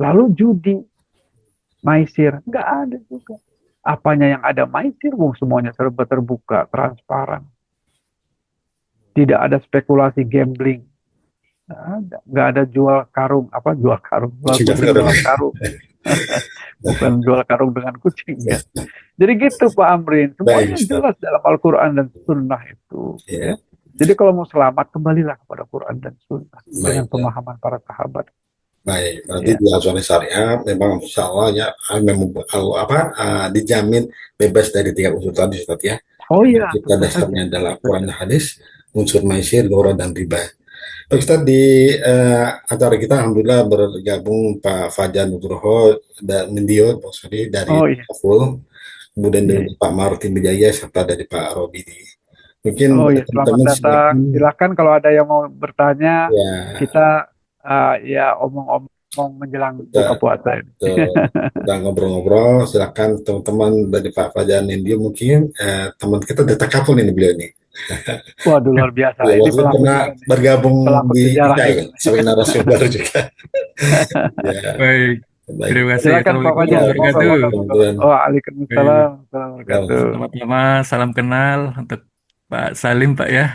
Lalu judi, maisir, nggak ada juga. Apanya yang ada maisir, semuanya serba terbuka, transparan. Tidak ada spekulasi gambling. Nggak ada jual karung, apa jual karung, jual kucing dengan karung. Bukan jual karung dengan kucing ya. Jadi gitu Pak Amrin, Baik, semuanya Ustaz. jelas dalam Al-Quran dan Sunnah itu. Ya, Ya. Jadi kalau mau selamat, kembalilah kepada Quran dan Sunnah dengan baik. Ya. pemahaman para sahabat. Baik, berarti Ya. di asuransi syariah memang insya Allah ya memang kalau apa dijamin bebas dari tiga unsur tadi Ustaz ya. Oh Dan iya, kita tentu saja. dasarnya adalah Tentu Quran saja. dan hadis, unsur maisir, gharar dan riba. Baik Ustaz, di acara kita alhamdulillah bergabung Pak Fajar Nugroho dan Nindyo sorry, dari Oh iya, Full, kemudian iya, dari iya. Pak Martin Wijaya serta dari Pak Robidi. Mungkin Oh iya, selamat teman-teman datang. silakan Silakan kalau ada yang mau bertanya, ya kita ya omong-omong menjelang kita buka puasa ini. kita ngobrol-ngobrol. Silakan teman-teman dari Pak Fajar Nindyo mungkin teman kita udah takaful ini beliau ini. Waduh, luar biasa. Ya, Ini waktu itu pelaku pernah juga nih, bergabung pelaku di sejarah IKAI juga. sebagai narasumber juga. Ya, Baik, baik. terima kasih. Silakan Pak Assalamualaikum Fajar. Ya, Monggo, warahmatuh monggo, wabarakatuh. monggo. kemudian Baik, Waalaikumsalam warahmatullahi wabarakatuh. pertama-tama salam kenal untuk Pak Salim, Pak ya.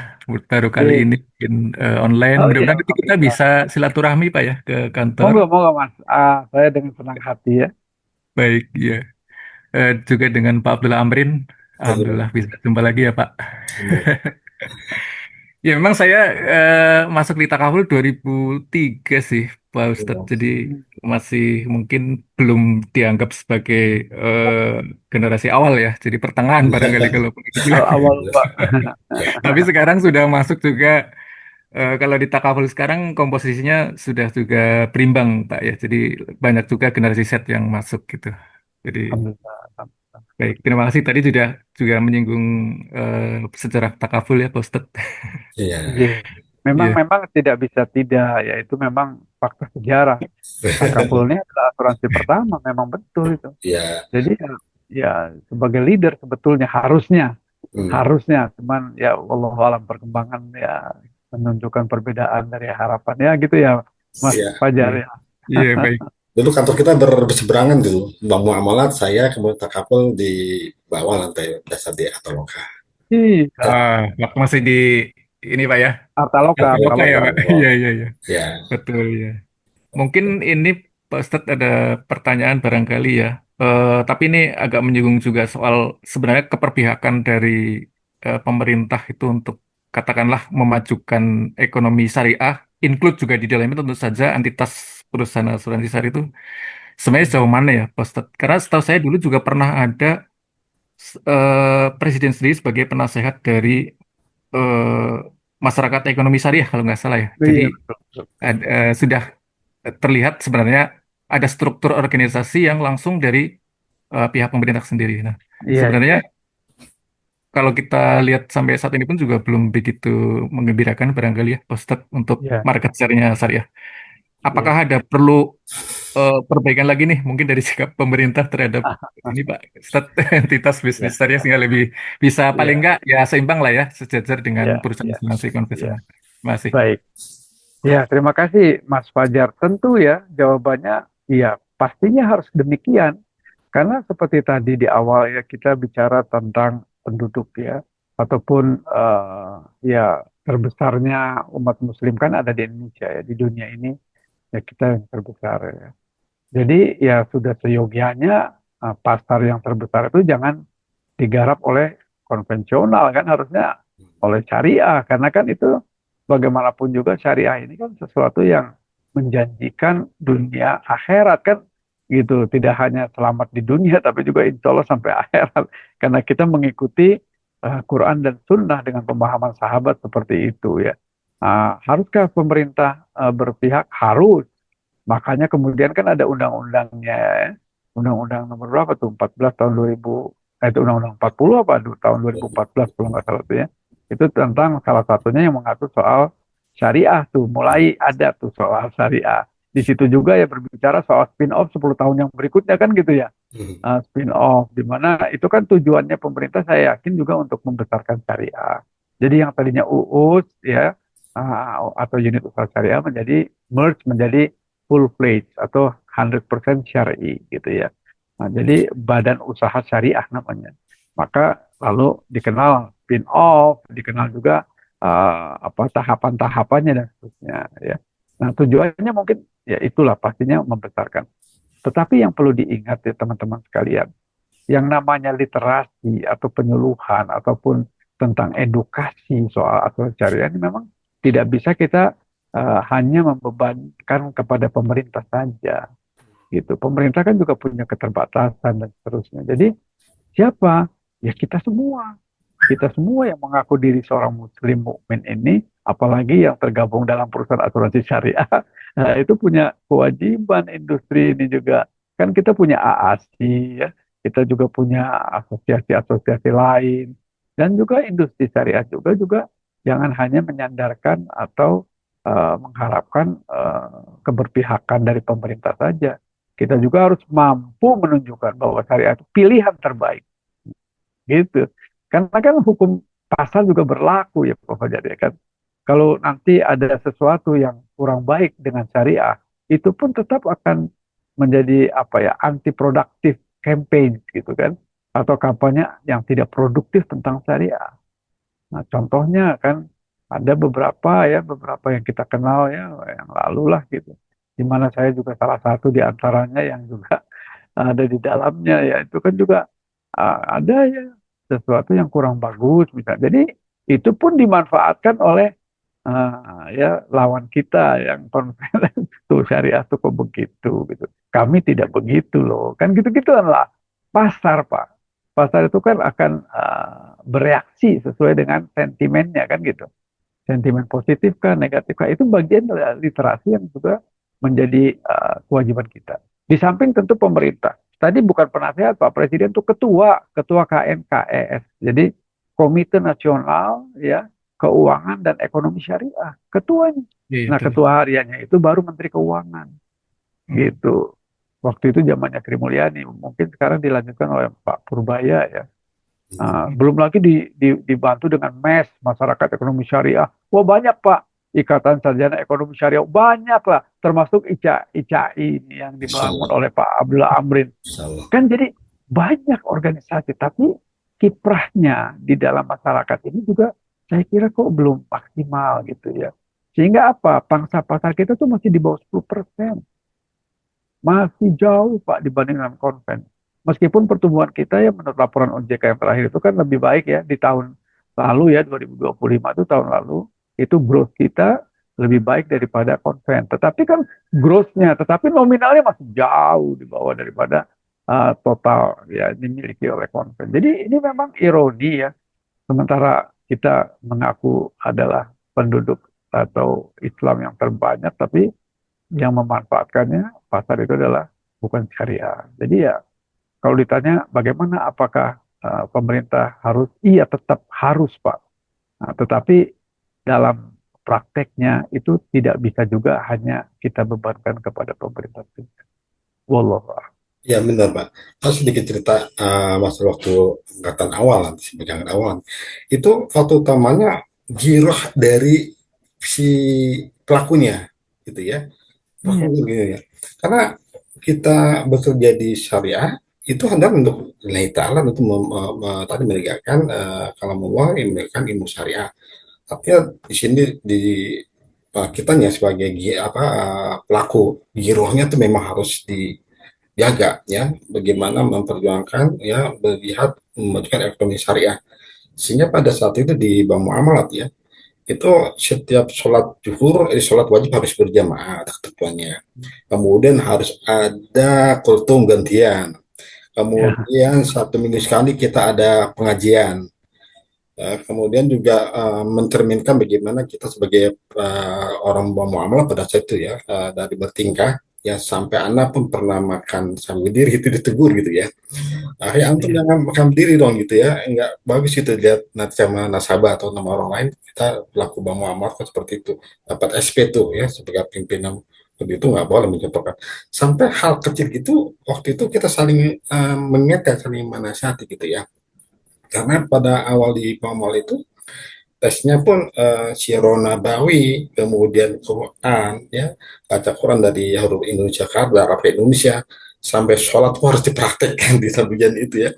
Baru kali Iya. ini bikin online. Oh iya, Mudah-mudahan nanti kita alhamdulillah. bisa silaturahmi, Pak ya, ke kantor. Monggo, monggo Mas. Saya dengan senang hati ya. Baik, ya. Juga dengan Pak Abdullah Amrin. ya, Alhamdulillah bisa jumpa lagi ya, Pak. Ya, memang saya masuk di Takaful 2003 sih, Pak Ustadz. Jadi Hmm. masih mungkin belum dianggap sebagai generasi awal ya. Jadi pertengahan barangkali kalau boleh dibilang. Awal Pak. Tapi sekarang sudah masuk juga, kalau di Takaful sekarang komposisinya sudah juga berimbang, Pak ya. Jadi banyak juga generasi Z yang masuk gitu. Jadi Alhamdulillah. baik, terima kasih tadi sudah juga menyinggung sejarah Takaful ya, Pak Ustadz. ya, Iya. Memang Iya, memang tidak bisa tidak, ya itu memang fakta sejarah. Takafulnya adalah asuransi pertama, memang betul itu. ya, Jadi ya, ya sebagai leader sebetulnya harusnya, hmm, harusnya, cuman ya Allah alam perkembangan ya menunjukkan perbedaan dari harapan ya gitu ya Mas ya. Fajar iya, ya. iya, baik. Dulu kantor kita berseberangan dulu. Bang Muamalat, saya kemudian takaful di bawah lantai dasar di Ataloka. Iya, Waktu masih di ini Pak ya, Artaloka, Ataloka ya Artaloka. Pak. Iya, Oh, iya, iya. ya, Betul ya. Mungkin ini Pak Ustadz ada pertanyaan barangkali ya. Tapi ini agak menyinggung juga soal sebenarnya keperpihakan dari pemerintah itu untuk katakanlah memajukan ekonomi syariah, include juga di dalamnya tentu saja entitas perusahaan asuransi syariah itu sebenarnya sejauh mana ya, Pak Ustadz? Karena setahu saya dulu juga pernah ada presiden sendiri sebagai penasehat dari eh, masyarakat ekonomi syariah kalau nggak salah ya. Jadi Iya, betul, betul. sudah terlihat sebenarnya ada struktur organisasi yang langsung dari pihak pemerintah sendiri. Nah, Iya, iya, sebenarnya kalau kita lihat sampai saat ini pun juga belum begitu menggembirakan barangkali ya, Pak Ustadz, untuk iya, market share-nya syariah. Apakah iya. ada perlu perbaikan lagi nih mungkin dari sikap pemerintah terhadap ini Pak Ustadz, entitas bisnis Iya, syariah sehingga lebih bisa paling iya, enggak ya seimbang lah ya sejajar dengan iya, perusahaan iya, asuransi iya. konvensional. Terima kasih. Baik. Ya, terima kasih Mas Fajar. Tentu ya, jawabannya iya, pastinya harus demikian. Karena seperti tadi di awal ya kita bicara tentang penduduk ya, ataupun ya terbesarnya umat Muslim kan ada di Indonesia ya, di dunia ini ya kita yang terbesar ya. Jadi ya sudah seyogianya pasar yang terbesar itu jangan digarap oleh konvensional kan harusnya oleh syariah karena kan itu bagaimanapun juga syariah ini kan sesuatu yang menjanjikan dunia akhirat kan gitu tidak hanya selamat di dunia tapi juga insya Allah sampai akhirat karena kita mengikuti Quran dan Sunnah dengan pemahaman sahabat seperti itu ya. Haruskah pemerintah berpihak? Harus. Makanya kemudian kan ada undang-undangnya, ya. Undang-undang nomor berapa tuh? 14 tahun 2000, itu undang-undang 40 apa tahun 2014 kalau nggak salah tuh ya. Itu tentang salah satunya yang mengatur soal syariah tuh. Mulai ada tuh soal syariah. Di situ juga ya berbicara soal spin-off 10 tahun yang berikutnya kan gitu ya. Spin-off, di mana itu kan tujuannya pemerintah saya yakin juga untuk membesarkan syariah. Jadi yang tadinya UUS ya, atau unit usaha syariah menjadi merge menjadi full fledged atau 100% syar'i gitu ya. Nah, jadi badan usaha syariah namanya. Maka lalu dikenal spin off, dikenal juga apa tahapan-tahapannya dan seterusnya ya. Nah, tujuannya mungkin ya itulah pastinya membesarkan. Tetapi yang perlu diingat ya teman-teman sekalian, yang namanya literasi atau penyuluhan ataupun tentang edukasi soal aturan syariah ini memang tidak bisa kita hanya membebankan kepada pemerintah saja gitu. Pemerintah kan juga punya keterbatasan dan seterusnya. Jadi siapa? Ya kita semua. Kita semua yang mengaku diri seorang muslim mukmin ini, apalagi yang tergabung dalam perusahaan asuransi syariah, itu punya kewajiban industri ini juga. Kan kita punya AASI, ya. Kita juga punya asosiasi-asosiasi lain. Dan juga industri syariah juga jangan hanya menyandarkan atau mengharapkan keberpihakan dari pemerintah saja. Kita juga harus mampu menunjukkan bahwa syariah itu pilihan terbaik gitu. Karena kan hukum pasar juga berlaku ya Pak Fajar ya kan. Kalau nanti ada sesuatu yang kurang baik dengan syariah, itu pun tetap akan menjadi apa ya anti produktif campaign gitu kan, atau kampanye yang tidak produktif tentang syariah. Nah, contohnya kan ada beberapa yang kita kenal ya yang lalu lah gitu. Di mana saya juga salah satu di antaranya yang juga ada di dalamnya ya itu kan juga ada ya sesuatu yang kurang bagus misalnya. Jadi itu pun dimanfaatkan oleh ya lawan kita yang konven tuh syariah tuh kok begitu gitu. Kami tidak begitu loh. Kan gitu-gituan lah. Pasar, Pak. Pasar itu kan akan bereaksi sesuai dengan sentimennya kan gitu. Sentimen positif kan, negatif kan. Itu bagian dari literasi yang juga menjadi kewajiban kita. Di samping tentu pemerintah. Tadi bukan penasehat Pak Presiden itu ketua KNKES. Jadi Komite Nasional ya Keuangan dan Ekonomi Syariah, ketuanya. Iya, iya, Nah, betul. ketua hariannya itu baru Menteri Keuangan Hmm. gitu. Waktu itu zamannya Sri Mulyani, mungkin sekarang dilanjutkan oleh Pak Purbaya ya. Belum lagi dibantu dengan MES, Masyarakat Ekonomi Syariah. Wah banyak Pak, Ikatan Sarjana Ekonomi Syariah, banyak lah. Termasuk ICAI ini yang Insya dibangun Allah, oleh Pak Abdullah Amrin. insya Allah. Kan jadi banyak organisasi, tapi kiprahnya di dalam masyarakat ini juga saya kira kok belum maksimal gitu ya. Sehingga apa? Pangsa pasar kita tuh masih di bawah 10%. Masih jauh Pak dibanding dengan konven. Meskipun pertumbuhan kita ya menurut laporan OJK yang terakhir itu kan lebih baik ya di tahun lalu ya 2025 itu tahun lalu itu growth kita lebih baik daripada konven. Tetapi kan growth-nya, tetapi nominalnya masih jauh di bawah daripada total ya dimiliki oleh konven. Jadi ini memang ironi ya. Sementara kita mengaku adalah penduduk atau Islam yang terbanyak, tapi yang memanfaatkannya pasar itu adalah bukan syariah. Jadi ya kalau ditanya bagaimana apakah pemerintah harus, iya tetap harus Pak. Nah, tetapi dalam prakteknya itu tidak bisa juga hanya kita bebankan kepada pemerintah. Wallahu a'lam. Ya benar Pak. Saya sedikit cerita masalah waktu angkatan awal, nanti pegangan awal. Itu faktor utamanya giroh dari si pelakunya, gitu ya. Iya, Pelakunya gitu ya. Karena kita bekerja di syariah itu adalah untuk nilai ta'ala untuk tadi menegakkan kalau mau menegakkan ilmu syariah. Tapi ya di sini di kitanya sebagai pelaku girohnya itu memang harus dijaga ya, bagaimana memperjuangkan ya, melihat memajukan ekonomi syariah, sehingga pada saat itu di bank muamalat ya, itu setiap sholat zuhur, sholat wajib harus berjamaah ada ketentuannya, kemudian harus ada kultum gantian, ya, kemudian 1 minggu sekali kita ada pengajian. Kemudian juga mencerminkan bagaimana kita sebagai orang muamalah pada saat itu ya, dari bertingkah ya, sampai anak pun pernah makan sambil diri itu ditegur gitu ya. Ya antum iya, jangan makan berdiri dong gitu ya, enggak bagus itu lihat nanti sama nasabah atau nama orang lain, kita pelaku bank muamalah kok seperti itu, dapat SP tuh ya sebagai pimpinan, itu nggak boleh mencontohkan sampai hal kecil gitu. Waktu itu kita saling mengingatkan, saling menasihati gitu ya, karena pada awal di Pamol itu tesnya pun Siro Nabawi, kemudian Quran ya, baca Quran dari huruf Indonesia ke Arab Indonesia, sampai sholat pun harus dipraktekkan di sabian itu ya.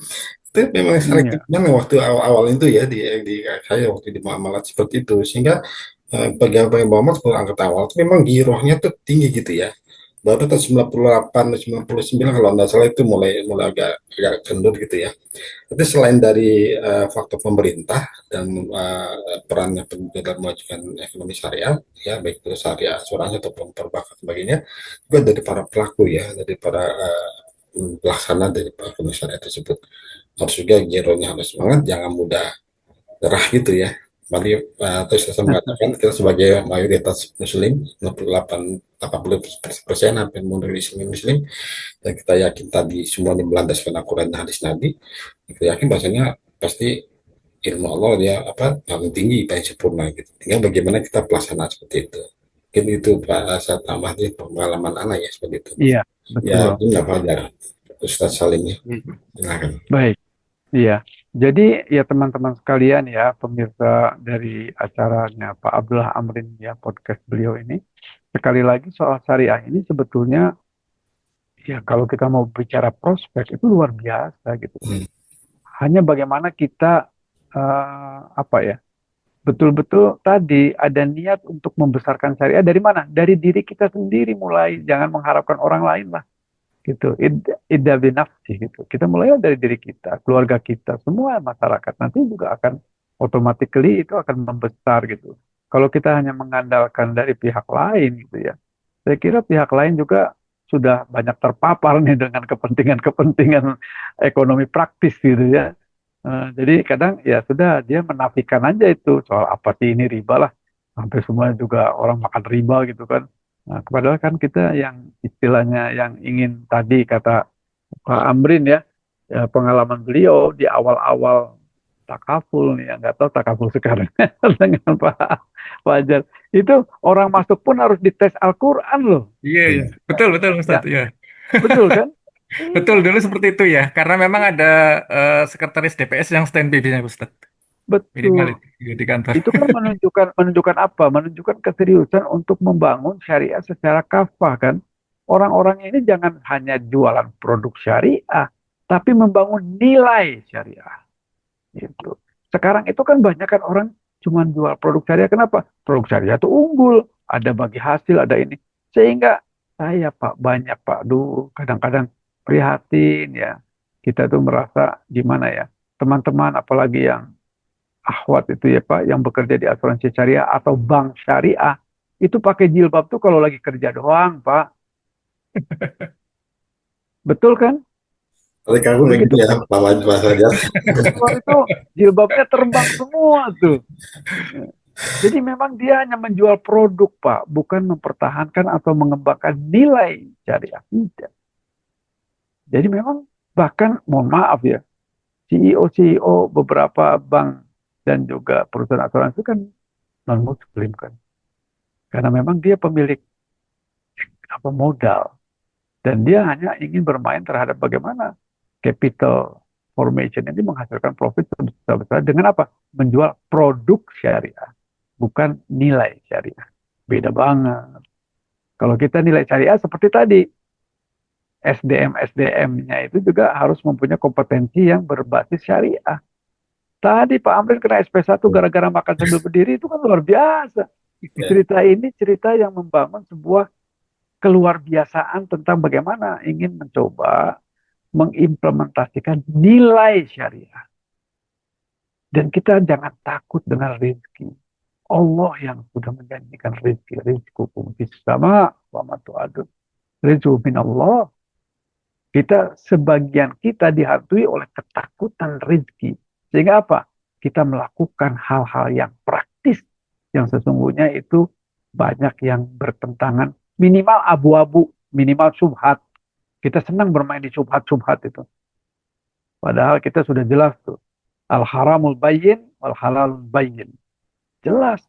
Itu memang selektif iya. banget waktu awal-awal itu ya, di saya waktu di muamalat seperti itu, sehingga pegawai muamalat kalau angkat awal itu memang girohnya tuh tinggi gitu ya. Baru tahun 98, 99 kalau nggak salah itu mulai mulai agak kendur gitu ya. Tapi selain dari faktor pemerintah dan perannya dalam memajukan ekonomi syariah, ya baik itu syariah asuransi ataupun perbankan sebagainya, juga dari para pelaku ya, dari para pelaksana dari ekonomi syariah tersebut, harus juga gironya harus semangat, jangan mudah nyerah gitu ya. Mari terus saya mengatakan kita sebagai mayoritas Muslim, 80% hampir Muslim, dan kita yakin tadi semuanya berlandaskan Al-Quran dan hadis Nabi, kita yakin bahasanya pasti ilmu Allah dia paling tinggi, paling sempurna gitu. Tinggal bagaimana kita pelaksanaan seperti itu. Mungkin itu Pak, saya tambah di pengalaman anak ya seperti itu. Iya, Ya betul. ini apa aja Ustaz Salim ya, Iya. silakan. Baik, iya. Jadi ya teman-teman sekalian ya, pemirsa dari acaranya Pak Abdullah Amrin ya, podcast beliau ini. Sekali lagi soal syariah ini sebetulnya ya kalau kita mau bicara prospek itu luar biasa gitu. Hmm. Hanya bagaimana kita apa ya, betul-betul tadi ada niat untuk membesarkan syariah dari mana? Dari diri kita sendiri mulai, jangan mengharapkan orang lain lah gitu. Idza binafsi gitu. Kita mulai dari diri kita, keluarga kita, semua masyarakat nanti juga akan automatically itu akan membesar gitu. Kalau kita hanya mengandalkan dari pihak lain gitu ya, saya kira pihak lain juga sudah banyak terpapar nih dengan kepentingan-kepentingan ekonomi praktis gitu ya. Jadi kadang ya sudah dia menafikan aja itu soal apa sih ini riba lah. Sampai semua juga orang makan riba gitu kan. Nah, padahal kan kita yang istilahnya yang ingin tadi kata Pak Amrin ya, ya pengalaman beliau di awal-awal takaful nih, ya nggak tahu takaful sekarang dengan Pak Fajar. Itu orang masuk pun harus dites Al-Quran loh. Iya, iya. Betul, betul, Ya, Ustaz. Ya. betul kan? Betul, Iya, dulu seperti itu ya. Karena memang ada sekretaris DPS yang standby-nya, Ustaz. Minimal betul. itu di kantor. Itu kan menunjukkan menunjukkan apa? Menunjukkan keseriusan untuk membangun syariah secara kafah kan. Orang-orang ini jangan hanya jualan produk syariah, tapi membangun nilai syariah. Gitu. Sekarang itu kan banyak kan orang cuma jual produk syariah. Kenapa? Produk syariah itu unggul, ada bagi hasil, ada ini. Sehingga saya Pak banyak Pak, duh kadang-kadang prihatin ya. Kita tuh merasa gimana ya, teman-teman apalagi yang akhwat itu ya Pak, yang bekerja di asuransi syariah atau bank syariah, itu pakai jilbab tuh kalau lagi kerja doang, Pak. Betul kan? Oleh kamu kayak gitu Begitu ya, Pak Fajar. keluar itu jilbabnya terbang semua tuh. Jadi memang dia hanya menjual produk, Pak, bukan mempertahankan atau mengembangkan nilai syariah. Tidak. Jadi memang bahkan mohon maaf ya, CEO beberapa bank dan juga perusahaan asuransi kan non muslim kan. Karena memang dia pemilik apa modal dan dia hanya ingin bermain terhadap bagaimana capital formation ini menghasilkan profit sebesar-besar dengan apa? Menjual produk syariah, bukan nilai syariah. Beda banget. Kalau kita nilai syariah seperti tadi, SDM-SDM-nya itu juga harus mempunyai kompetensi yang berbasis syariah. Tadi Pak Amrin kena SP1 gara-gara makan sambil berdiri itu kan luar biasa. Ya, Cerita ini cerita yang membangun sebuah keluar biasaan tentang bagaimana ingin mencoba mengimplementasikan nilai syariah. Dan kita jangan takut dengan rezeki. Allah yang sudah menjanjikan rezeki. Rizqukum fis sama wa ma tu'adun. Rizqu min Allah. Sebagian kita dihantui oleh ketakutan rezeki. Sehingga apa? Kita melakukan hal-hal yang praktis. Yang sesungguhnya itu banyak yang bertentangan. Minimal abu-abu. Minimal subhat. Kita senang bermain di subhat-subhat itu. Padahal kita sudah jelas tuh. Al-haramul bayyin, wal halalul bayyin. Jelas.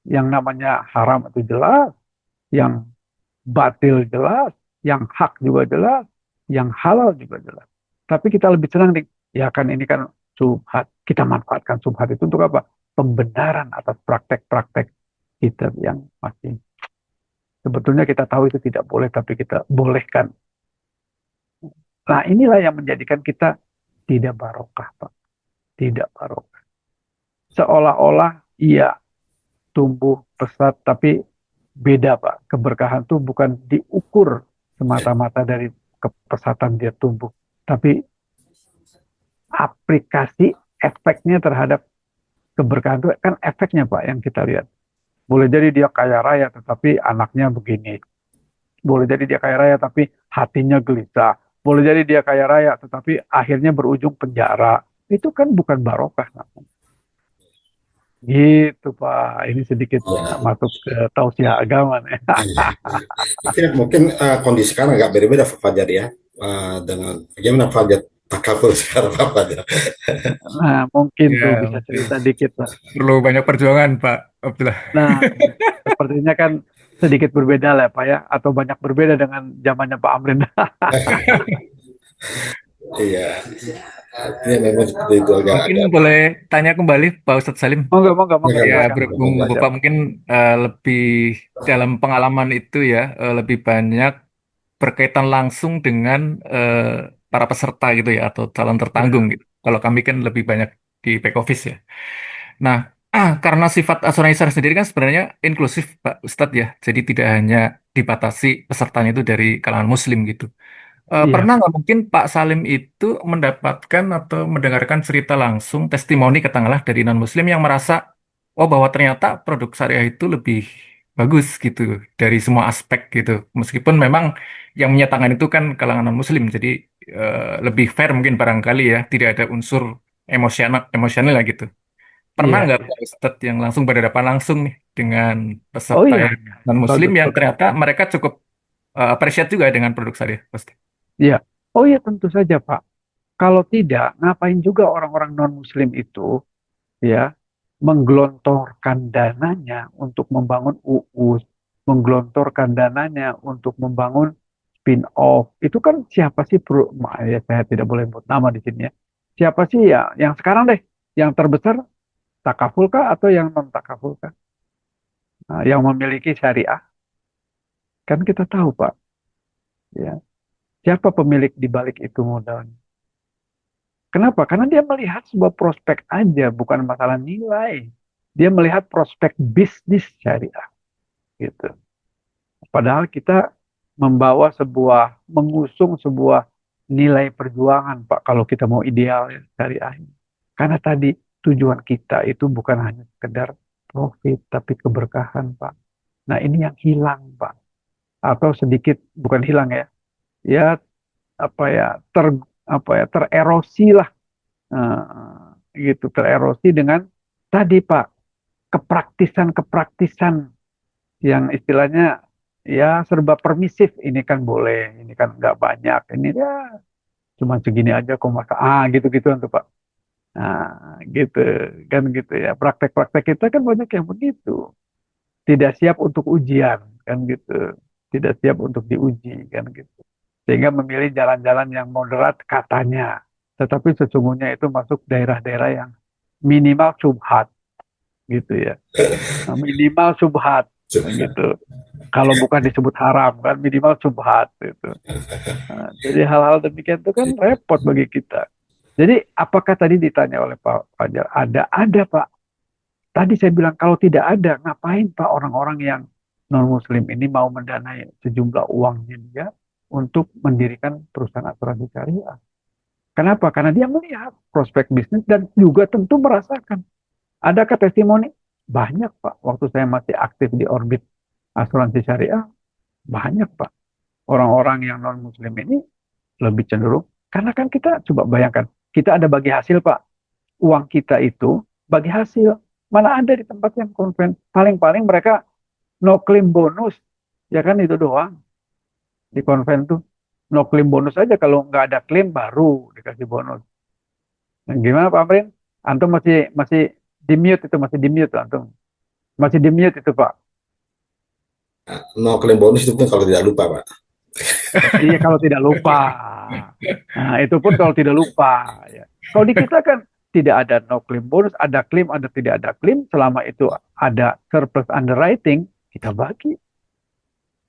Yang namanya haram itu jelas. Yang batil jelas. Yang hak juga jelas. Yang halal juga jelas. Tapi kita lebih senang nih. Ya kan ini kan subhat. Kita manfaatkan subhat itu untuk apa? Pembenaran atas praktek-praktek kita yang masih. Sebetulnya kita tahu itu tidak boleh, tapi kita bolehkan. Nah inilah yang menjadikan kita tidak barokah, Pak. Tidak barokah. Seolah-olah iya tumbuh pesat, tapi beda Pak. Keberkahan itu bukan diukur semata-mata dari kepesatan dia tumbuh, tapi aplikasi efeknya terhadap keberkahan itu kan efeknya Pak yang kita lihat. Boleh jadi dia kaya raya tetapi anaknya begini. Boleh jadi dia kaya raya tapi hatinya gelisah. Boleh jadi dia kaya raya tetapi akhirnya berujung penjara. Itu kan bukan barokah. Gitu Pak. Ini sedikit ya. masuk ke tausiah agama nih. Mungkin kondisi sekarang agak berbeda Pak Fajar ya. Dengan bagaimana Pak Fajar takabur sekarang Pak Fajar. Nah, mungkin tuh Ya, bisa mungkin cerita dikit Pak. perlu banyak perjuangan, Pak Abdullah. Nah, sepertinya kan sedikit berbeda lah Pak ya. Atau banyak berbeda dengan zamannya Pak Amrin. Iya, ini memang seperti itu Mungkin agak-agak. boleh tanya kembali, Pak Ustadz Salim. Monggo, monggo, monggo, Silakan Ya, Pak. silakan. berhubung Pak Fajar. Bapak mungkin lebih dalam pengalaman itu ya, lebih banyak berkaitan langsung dengan para peserta gitu ya, atau calon tertanggung Ya, gitu. Kalau kami kan lebih banyak di back office ya. Nah, karena sifat asuransi sendiri kan sebenarnya inklusif, Pak Ustadz ya. Jadi tidak hanya dibatasi pesertanya itu dari kalangan Muslim gitu. iya, Pernah nggak mungkin Pak Salim itu mendapatkan atau mendengarkan cerita langsung testimoni katakanlah dari non-Muslim yang merasa oh bahwa ternyata produk syariah itu lebih bagus gitu dari semua aspek gitu. Meskipun memang yang menyatakan itu kan kalangan non-Muslim, jadi lebih fair mungkin barangkali ya, tidak ada unsur emosional emosional lah gitu. Pernah iya, nggak iya. Pak Ustadz yang langsung berhadapan langsung nih dengan Oh peserta iya, yang iya. non-Muslim Bagus, yang bagus. ternyata mereka cukup appreciate juga dengan produk syariah pasti. Iya. Oh iya, tentu saja Pak. Kalau tidak, ngapain juga orang-orang non-Muslim itu ya menggelontorkan dananya untuk membangun UUS, menggelontorkan dananya untuk membangun spin-off. Itu kan siapa sih ya saya tidak boleh sebut nama di sini ya. Siapa sih ya yang sekarang deh yang terbesar takaful kah atau yang non takaful kah? Nah, yang memiliki syariah kan kita tahu Pak ya. Siapa pemilik di balik itu modalnya? Kenapa? Karena dia melihat sebuah prospek aja, bukan masalah nilai. Dia melihat prospek bisnis syariah gitu. Padahal kita mengusung sebuah nilai perjuangan, Pak, kalau kita mau ideal ya, syariah ini. Karena tadi tujuan kita itu bukan hanya sekedar profit, tapi keberkahan, Pak. Nah, ini yang hilang, Pak. Atau sedikit, bukan hilang ya, ya apa ya, tererosi lah. Gitu, tererosi dengan tadi, Pak, kepraktisan yang istilahnya ya serba permisif. Ini kan boleh, ini kan nggak banyak, ini ya cuma segini aja kok masa gitu-gitu tuh Pak. Gitu kan gitu ya. Praktek-praktek kita kan banyak yang begitu. Tidak siap untuk ujian kan gitu. Tidak siap untuk diuji kan gitu. Sehingga memilih jalan-jalan yang moderat katanya. Tetapi sesungguhnya itu masuk daerah-daerah yang minimal subhat gitu ya. Minimal subhat gitu. Kalau bukan disebut haram kan minimal subhat gitu. Jadi hal-hal demikian itu kan repot bagi kita. Jadi apakah tadi ditanya oleh Pak Fajar? Ada Pak. Tadi saya bilang kalau tidak ada, ngapain Pak orang-orang yang non-Muslim ini mau mendanai sejumlah uangnya dia untuk mendirikan perusahaan asuransi syariah? Kenapa? Karena dia melihat prospek bisnis dan juga tentu merasakan. Adakah testimoni? Banyak Pak. Waktu saya masih aktif di orbit asuransi syariah, banyak Pak. Orang-orang yang non-Muslim ini lebih cenderung. Karena kan kita coba bayangkan, kita ada bagi hasil Pak. Uang kita itu bagi hasil. Mana ada di tempat yang konven. Paling-paling mereka no claim bonus. Ya kan itu doang. Di konven tuh. No claim bonus aja. Kalau nggak ada klaim baru dikasih bonus. Nah, gimana Pak Amrin? Antum masih di mute itu. Masih di mute Antum. Masih di mute itu Pak. No klaim bonus itu pun kalau tidak lupa, Pak. Iya kalau tidak lupa. Nah itu pun kalau tidak lupa. Ya. Kalau di kita kan tidak ada no claim bonus, ada klaim, ada tidak ada klaim. Selama itu ada surplus underwriting, kita bagi.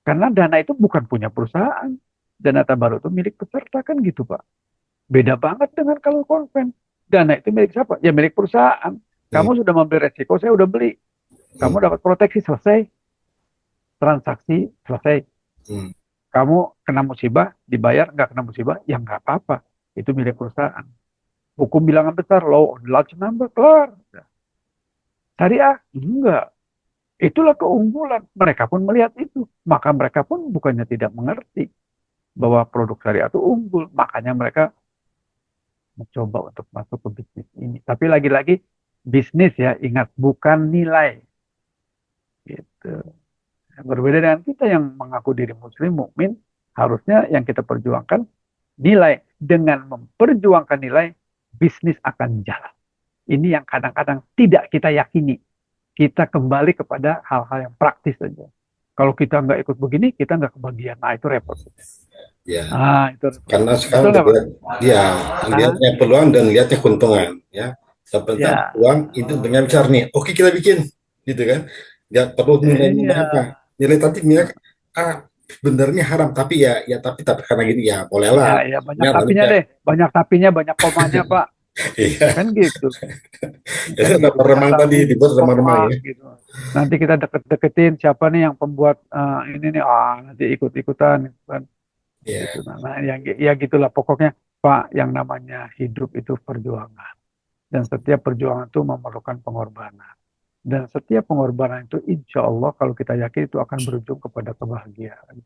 Karena dana itu bukan punya perusahaan. Dana tabarut itu milik peserta kan gitu Pak. Beda banget dengan kalau konven. Dana itu milik siapa? Ya milik perusahaan. Kamu sudah membeli resiko, saya udah beli. Kamu dapat proteksi, selesai. Transaksi, selesai. Kamu kena musibah, dibayar, nggak kena musibah, ya nggak apa-apa. Itu milik perusahaan. Hukum bilangan besar, law on large number, kelar. Syariah, enggak. Itulah keunggulan. Mereka pun melihat itu. Maka mereka pun bukannya tidak mengerti bahwa produk syariah itu unggul. Makanya mereka mencoba untuk masuk ke bisnis ini. Tapi lagi-lagi, bisnis ya, ingat, bukan nilai. Gitu. Berbeda dengan kita yang mengaku diri muslim, mukmin, harusnya yang kita perjuangkan nilai. Dengan memperjuangkan nilai, bisnis akan jalan. Ini yang kadang-kadang tidak kita yakini. Kita kembali kepada hal-hal yang praktis saja. Kalau kita nggak ikut begini, kita nggak kebagian. Nah, itu repot. Ya. Itu repot. Karena sekarang lihatnya peluang dan lihatnya keuntungan. Ya. Seperti uang itu dengan besar nih. Oke, kita bikin. Gitu kan. Nggak perlu nilai apa. Nilai tadi nilai benernya haram, tapi tapi karena gini ya bolehlah. Ya, banyak tapinya deh, banyak tapinya, banyak komanya Pak. Iya. Kan gitu. Kan ada remang tadi dibuat remang-remang ya. Gitu. Nanti kita deket-deketin siapa nih yang pembuat ini nih, nanti ikut-ikutan kan. Gitu. Nah, ya gitulah pokoknya Pak, yang namanya hidup itu perjuangan. Dan setiap perjuangan itu memerlukan pengorbanan. Dan setiap pengorbanan itu insya Allah kalau kita yakin itu akan berujung kepada kebahagiaan.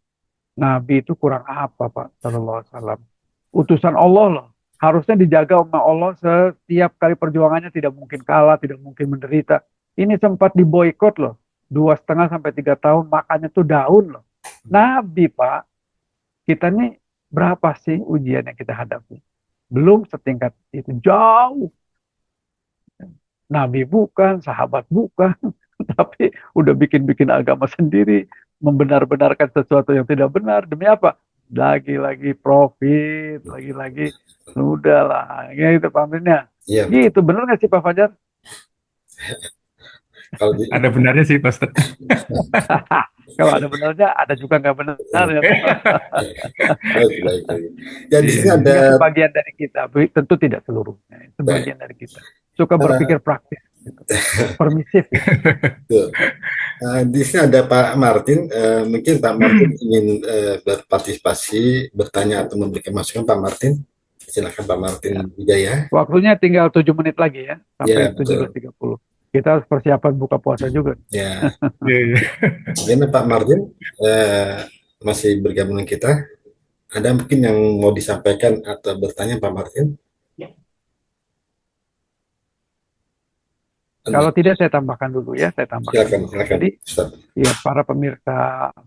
Nabi itu kurang apa Pak Sallallahu Alaihi Wasallam? Utusan Allah loh. Harusnya dijaga sama Allah setiap kali perjuangannya, tidak mungkin kalah, tidak mungkin menderita. Ini sempat diboikot loh. 2,5 sampai 3 tahun makannya tuh daun loh. Nabi Pak, kita nih berapa sih ujian yang kita hadapi? Belum setingkat itu, jauh. Nabi bukan, sahabat bukan, tapi udah bikin-bikin agama sendiri, membenar-benarkan sesuatu yang tidak benar. Demi apa? Lagi-lagi profit, lagi-lagi udahlah. Gitu pamernya. Iya. Gitu, benar nggak sih Pak Fajar? Ada benarnya sih Pak Ustaz. Kalau ada benarnya, ada juga nggak benar. Ya. Baik. Ya di sini ada sebagian dari kita, tentu tidak seluruhnya. Sebagian dari kita suka berpikir praktis, gitu. Permisif. Gitu. Di sini ada Pak Martin. Mungkin Pak Martin ingin berpartisipasi, bertanya atau memberikan masukan, Pak Martin. Silakan Pak Martin Ya. Wijaya. Waktunya tinggal 7 menit lagi ya, Ya, sampai betul. 17.30. Kita harus persiapan buka puasa juga. Ya, Iya, iya. gimana Pak Martin? Eh, Masih bergabung dengan kita? Ada mungkin yang mau disampaikan atau bertanya Pak Martin? Kalau Enggak. tidak saya tambahkan dulu ya, saya tambahkan Silakan, dulu. silakan. Jadi Ustaz. ya para pemirsa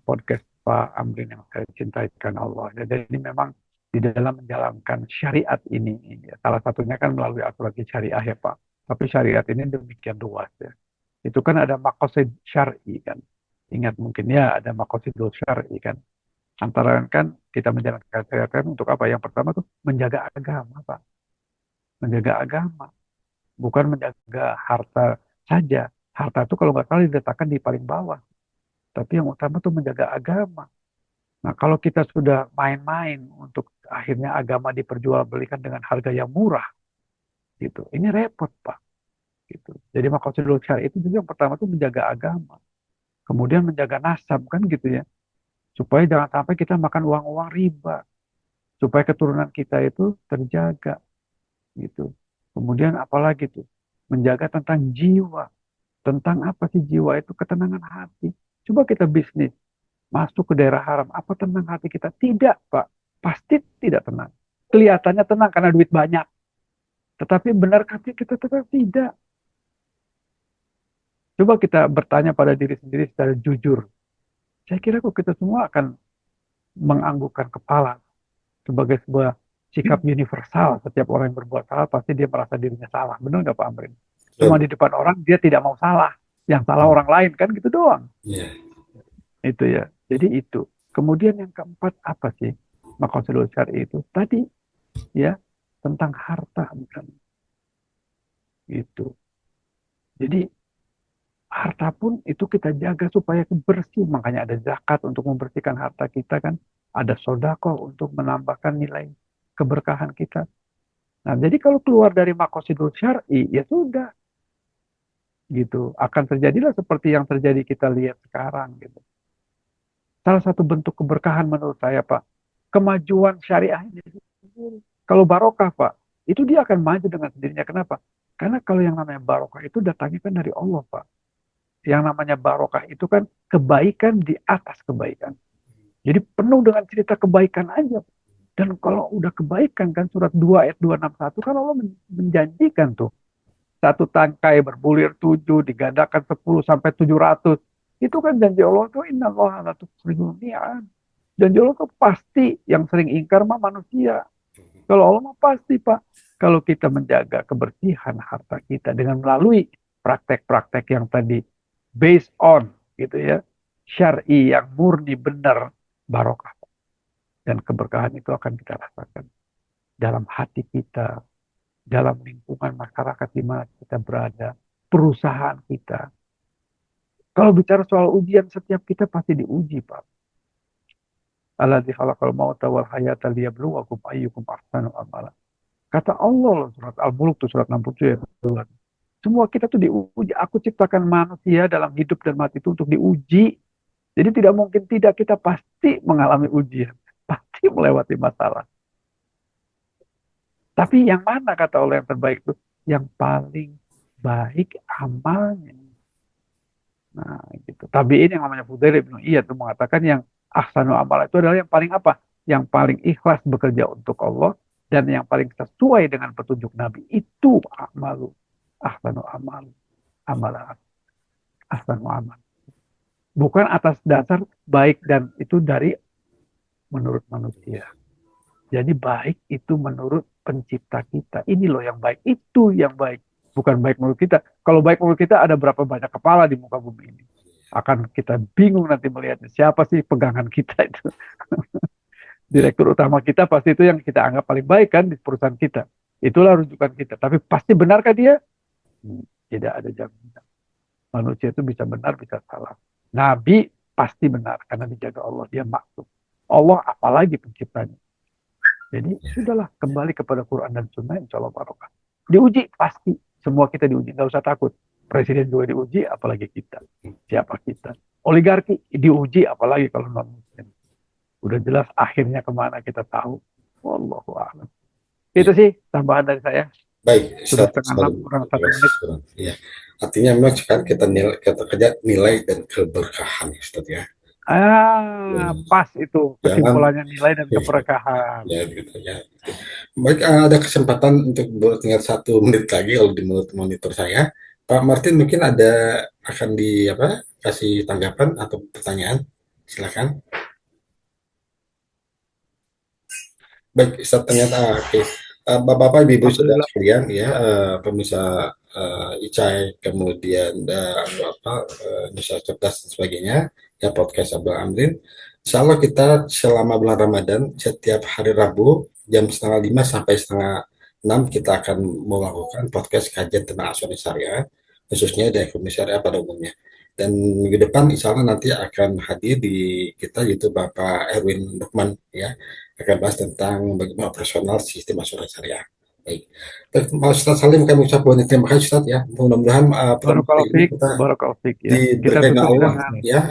podcast Pak Amrin yang saya cintaikan Allah. Ya, jadi memang di dalam menjalankan syariat ini, ya, salah satunya kan melalui asuransi syariah ya Pak. Tapi syariat ini demikian luas ya. Itu kan ada maqasid syar'i kan. Ingat mungkin ya ada maqasidul syar'i kan. Antara kan kita menjalankan syariat kan untuk apa? Yang pertama tuh menjaga agama Pak. Menjaga agama. Bukan menjaga harta saja. Harta itu kalau nggak salah diletakkan di paling bawah. Tapi yang utama tuh menjaga agama. Nah, kalau kita sudah main-main untuk akhirnya agama diperjualbelikan dengan harga yang murah, gitu. Ini repot, Pak. Gitu. Jadi maqasidul syari itu juga yang pertama tuh menjaga agama. Kemudian menjaga nasab kan gitu ya. Supaya jangan sampai kita makan uang-uang riba. Supaya keturunan kita itu terjaga gitu. Kemudian apalagi tuh? Menjaga tentang jiwa. Tentang apa sih jiwa itu? Ketenangan hati. Coba kita bisnis. Masuk ke daerah haram. Apa tenang hati kita? Tidak, Pak. Pasti tidak tenang. Kelihatannya tenang karena duit banyak. Tetapi benar hati kita tetap tidak. Coba kita bertanya pada diri sendiri secara jujur. Saya kira kok kita semua akan menganggukkan kepala sebagai sebuah sikap universal. Setiap orang yang berbuat salah pasti dia merasa dirinya salah. Benar nggak Pak Amrin? Cuma Betul. di depan orang dia tidak mau salah. Yang salah orang lain kan gitu doang. Ya, Itu ya. Jadi itu. Kemudian yang keempat apa sih? Maqasidul syar'i itu tadi ya tentang harta misalnya. Itu. Jadi harta pun itu kita jaga supaya bersih. Makanya ada zakat untuk membersihkan harta kita kan. Ada sodako untuk menambahkan nilai keberkahan kita. Nah, jadi kalau keluar dari maqasidul syar'i, ya sudah gitu. Akan terjadilah seperti yang terjadi kita lihat sekarang gitu. Salah satu bentuk keberkahan menurut saya, Pak, kemajuan syariah ini sendiri. Kalau barokah, Pak, itu dia akan maju dengan sendirinya. Kenapa? Karena kalau yang namanya barokah itu datangnya kan dari Allah, Pak. Yang namanya barokah itu kan kebaikan di atas kebaikan. Jadi penuh dengan cerita kebaikan aja. Dan kalau udah kebaikan kan surat 2 ayat 261 kan Allah menjanjikan tuh. Satu tangkai berbulir 7 digandakan 10 sampai 700. Itu kan janji Allah tuh inna Allah la tukhrijul mi'ad. Janji Allah tuh pasti yang sering ingkar mah manusia. Kalau Allah mah pasti Pak. Kalau kita menjaga kebersihan harta kita dengan melalui praktek-praktek yang tadi based on gitu ya syar'i yang murni benar barokah dan keberkahan itu akan kita rasakan dalam hati kita, dalam lingkungan masyarakat di mana kita berada, perusahaan kita. Kalau bicara soal ujian, setiap kita pasti diuji, Pak. Alladzi khalaqal mauta wal hayata liyabluwakum ayyukum ahsanu amala. Kata Allah loh, surat Al-Mulk tuh surat 67 ya. Semua kita tuh diuji. Aku ciptakan manusia dalam hidup dan mati itu untuk diuji. Jadi tidak mungkin tidak, kita pasti mengalami ujian. Pasti melewati masalah. Tapi yang mana kata Allah yang terbaik itu? Yang paling baik amalnya. Nah, gitu. Tabi'in yang namanya Fudail bin Iyad itu mengatakan yang ahsanu amal itu adalah yang paling apa? Yang paling ikhlas bekerja untuk Allah dan yang paling sesuai dengan petunjuk Nabi. Itu amalu. Ahsanu amal. Amalan. Ahsanu amal. Bukan atas dasar baik dan itu dari menurut manusia. Jadi baik itu menurut pencipta kita. Ini loh yang baik. Itu yang baik. Bukan baik menurut kita. Kalau baik menurut kita ada berapa banyak kepala di muka bumi ini. Akan kita bingung nanti melihatnya. Siapa sih pegangan kita itu. ya, Direktur utama kita pasti itu yang kita anggap paling baik kan di perusahaan kita. Itulah rujukan kita. Tapi pasti benarkah dia? Tidak ada jaminan. Manusia itu bisa benar, bisa salah. Nabi pasti benar karena dijaga Allah. Dia maksud. Allah apalagi penciptanya. Jadi sudahlah kembali kepada Quran dan Sunnah, insya Allah barokah. Diuji pasti, semua kita diuji, nggak usah takut. Presiden juga diuji, apalagi kita. Siapa kita? Oligarki diuji, apalagi kalau non Muslim. Udah jelas akhirnya kemana kita tahu. Wallahu a'lam. Itu sih tambahan dari saya. Baik, Sudah Ustaz setengah enam Salim. kurang 1 menit. Ya. Artinya memang sekarang kita kerja nilai dan keberkahan, Ustaz ya. Ya. Pas itu Jangan kesimpulannya nilai dan keberkahan. ya gitu ya. Baik, ada kesempatan untuk tinggal 1 menit lagi kalau di menurut monitor saya. Pak Martin mungkin akan kasih tanggapan atau pertanyaan. Silakan. Baik, Ustaz ternyata oke. Bapak-bapak, Ibu saudara Alhamdulillah. sekalian ya, pemirsa ICAI, kemudian Nusa Cerdas dan sebagainya, ya podcast Abdul Amrin. Insya Allah kita selama bulan Ramadan setiap hari Rabu jam setengah 5 sampai setengah 6 kita akan melakukan podcast kajian tentang asuransi syariah, khususnya dari ekonomi syariah pada umumnya. Dan minggu depan insya Allah nanti akan hadir di kita yaitu Bapak Erwin Lukman ya, akan bahas tentang bagaimana operasional sistem asuransi syariah. Baik. Ustaz Salim kami ucap banyak terima kasih Ustaz ya. Mudah-mudahan pertemuan ini kita Barakallahu fiik ya. Kita diberkahi tutup Allah dengan ya,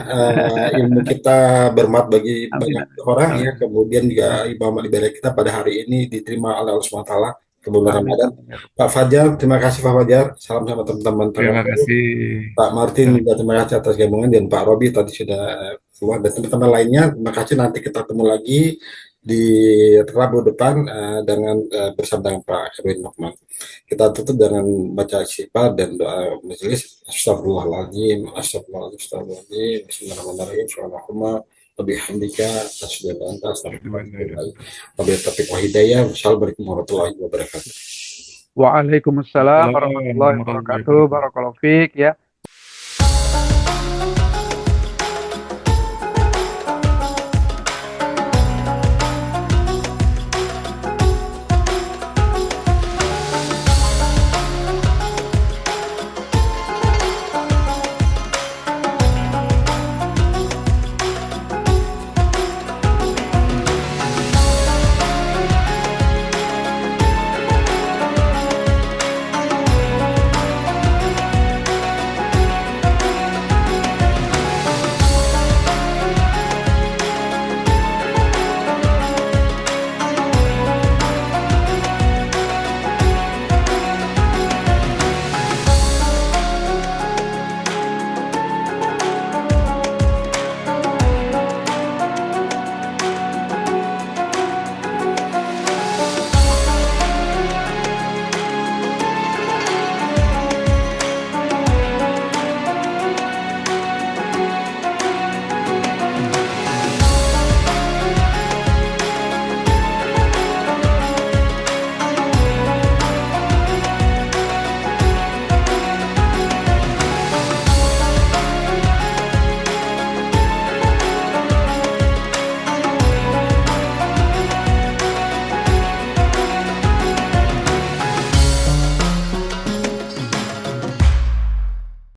ilmu kita bermanfaat bagi amin banyak amin orang ya, amin kemudian juga amin ibadah ibadah kita pada hari ini diterima oleh Allah SWT ke bulan amin Ramadan. amin ya Rabbal Pak Fajar, terima kasih Pak Fajar. Salam sama teman-teman Terima terkasih. kasih. Pak Martin juga terima kasih atas gabungan dan Pak Robi tadi sudah keluar dan teman-teman lainnya terima kasih, nanti kita ketemu lagi di Rabu depan bersama dengan Pak Erwin Nokman. Kita tutup dengan baca istighfar dan doa majelis. Astagfirullahaladzim, astagfirullahaladzim, astagfirullahaladzim, bismillahirrahmanirrahim, subhanallah, wabihamdika, asyhadu an la ilaha illa anta, astaghfiruka wa atubu ilaik. Wassalamualaikum warahmatullahi wabarakatuh. Waalaikumsalam Assalamualaikum warahmatullahi warahmatullahi wabarakatuh. wabarakatuh. Barakallahu fiik ya.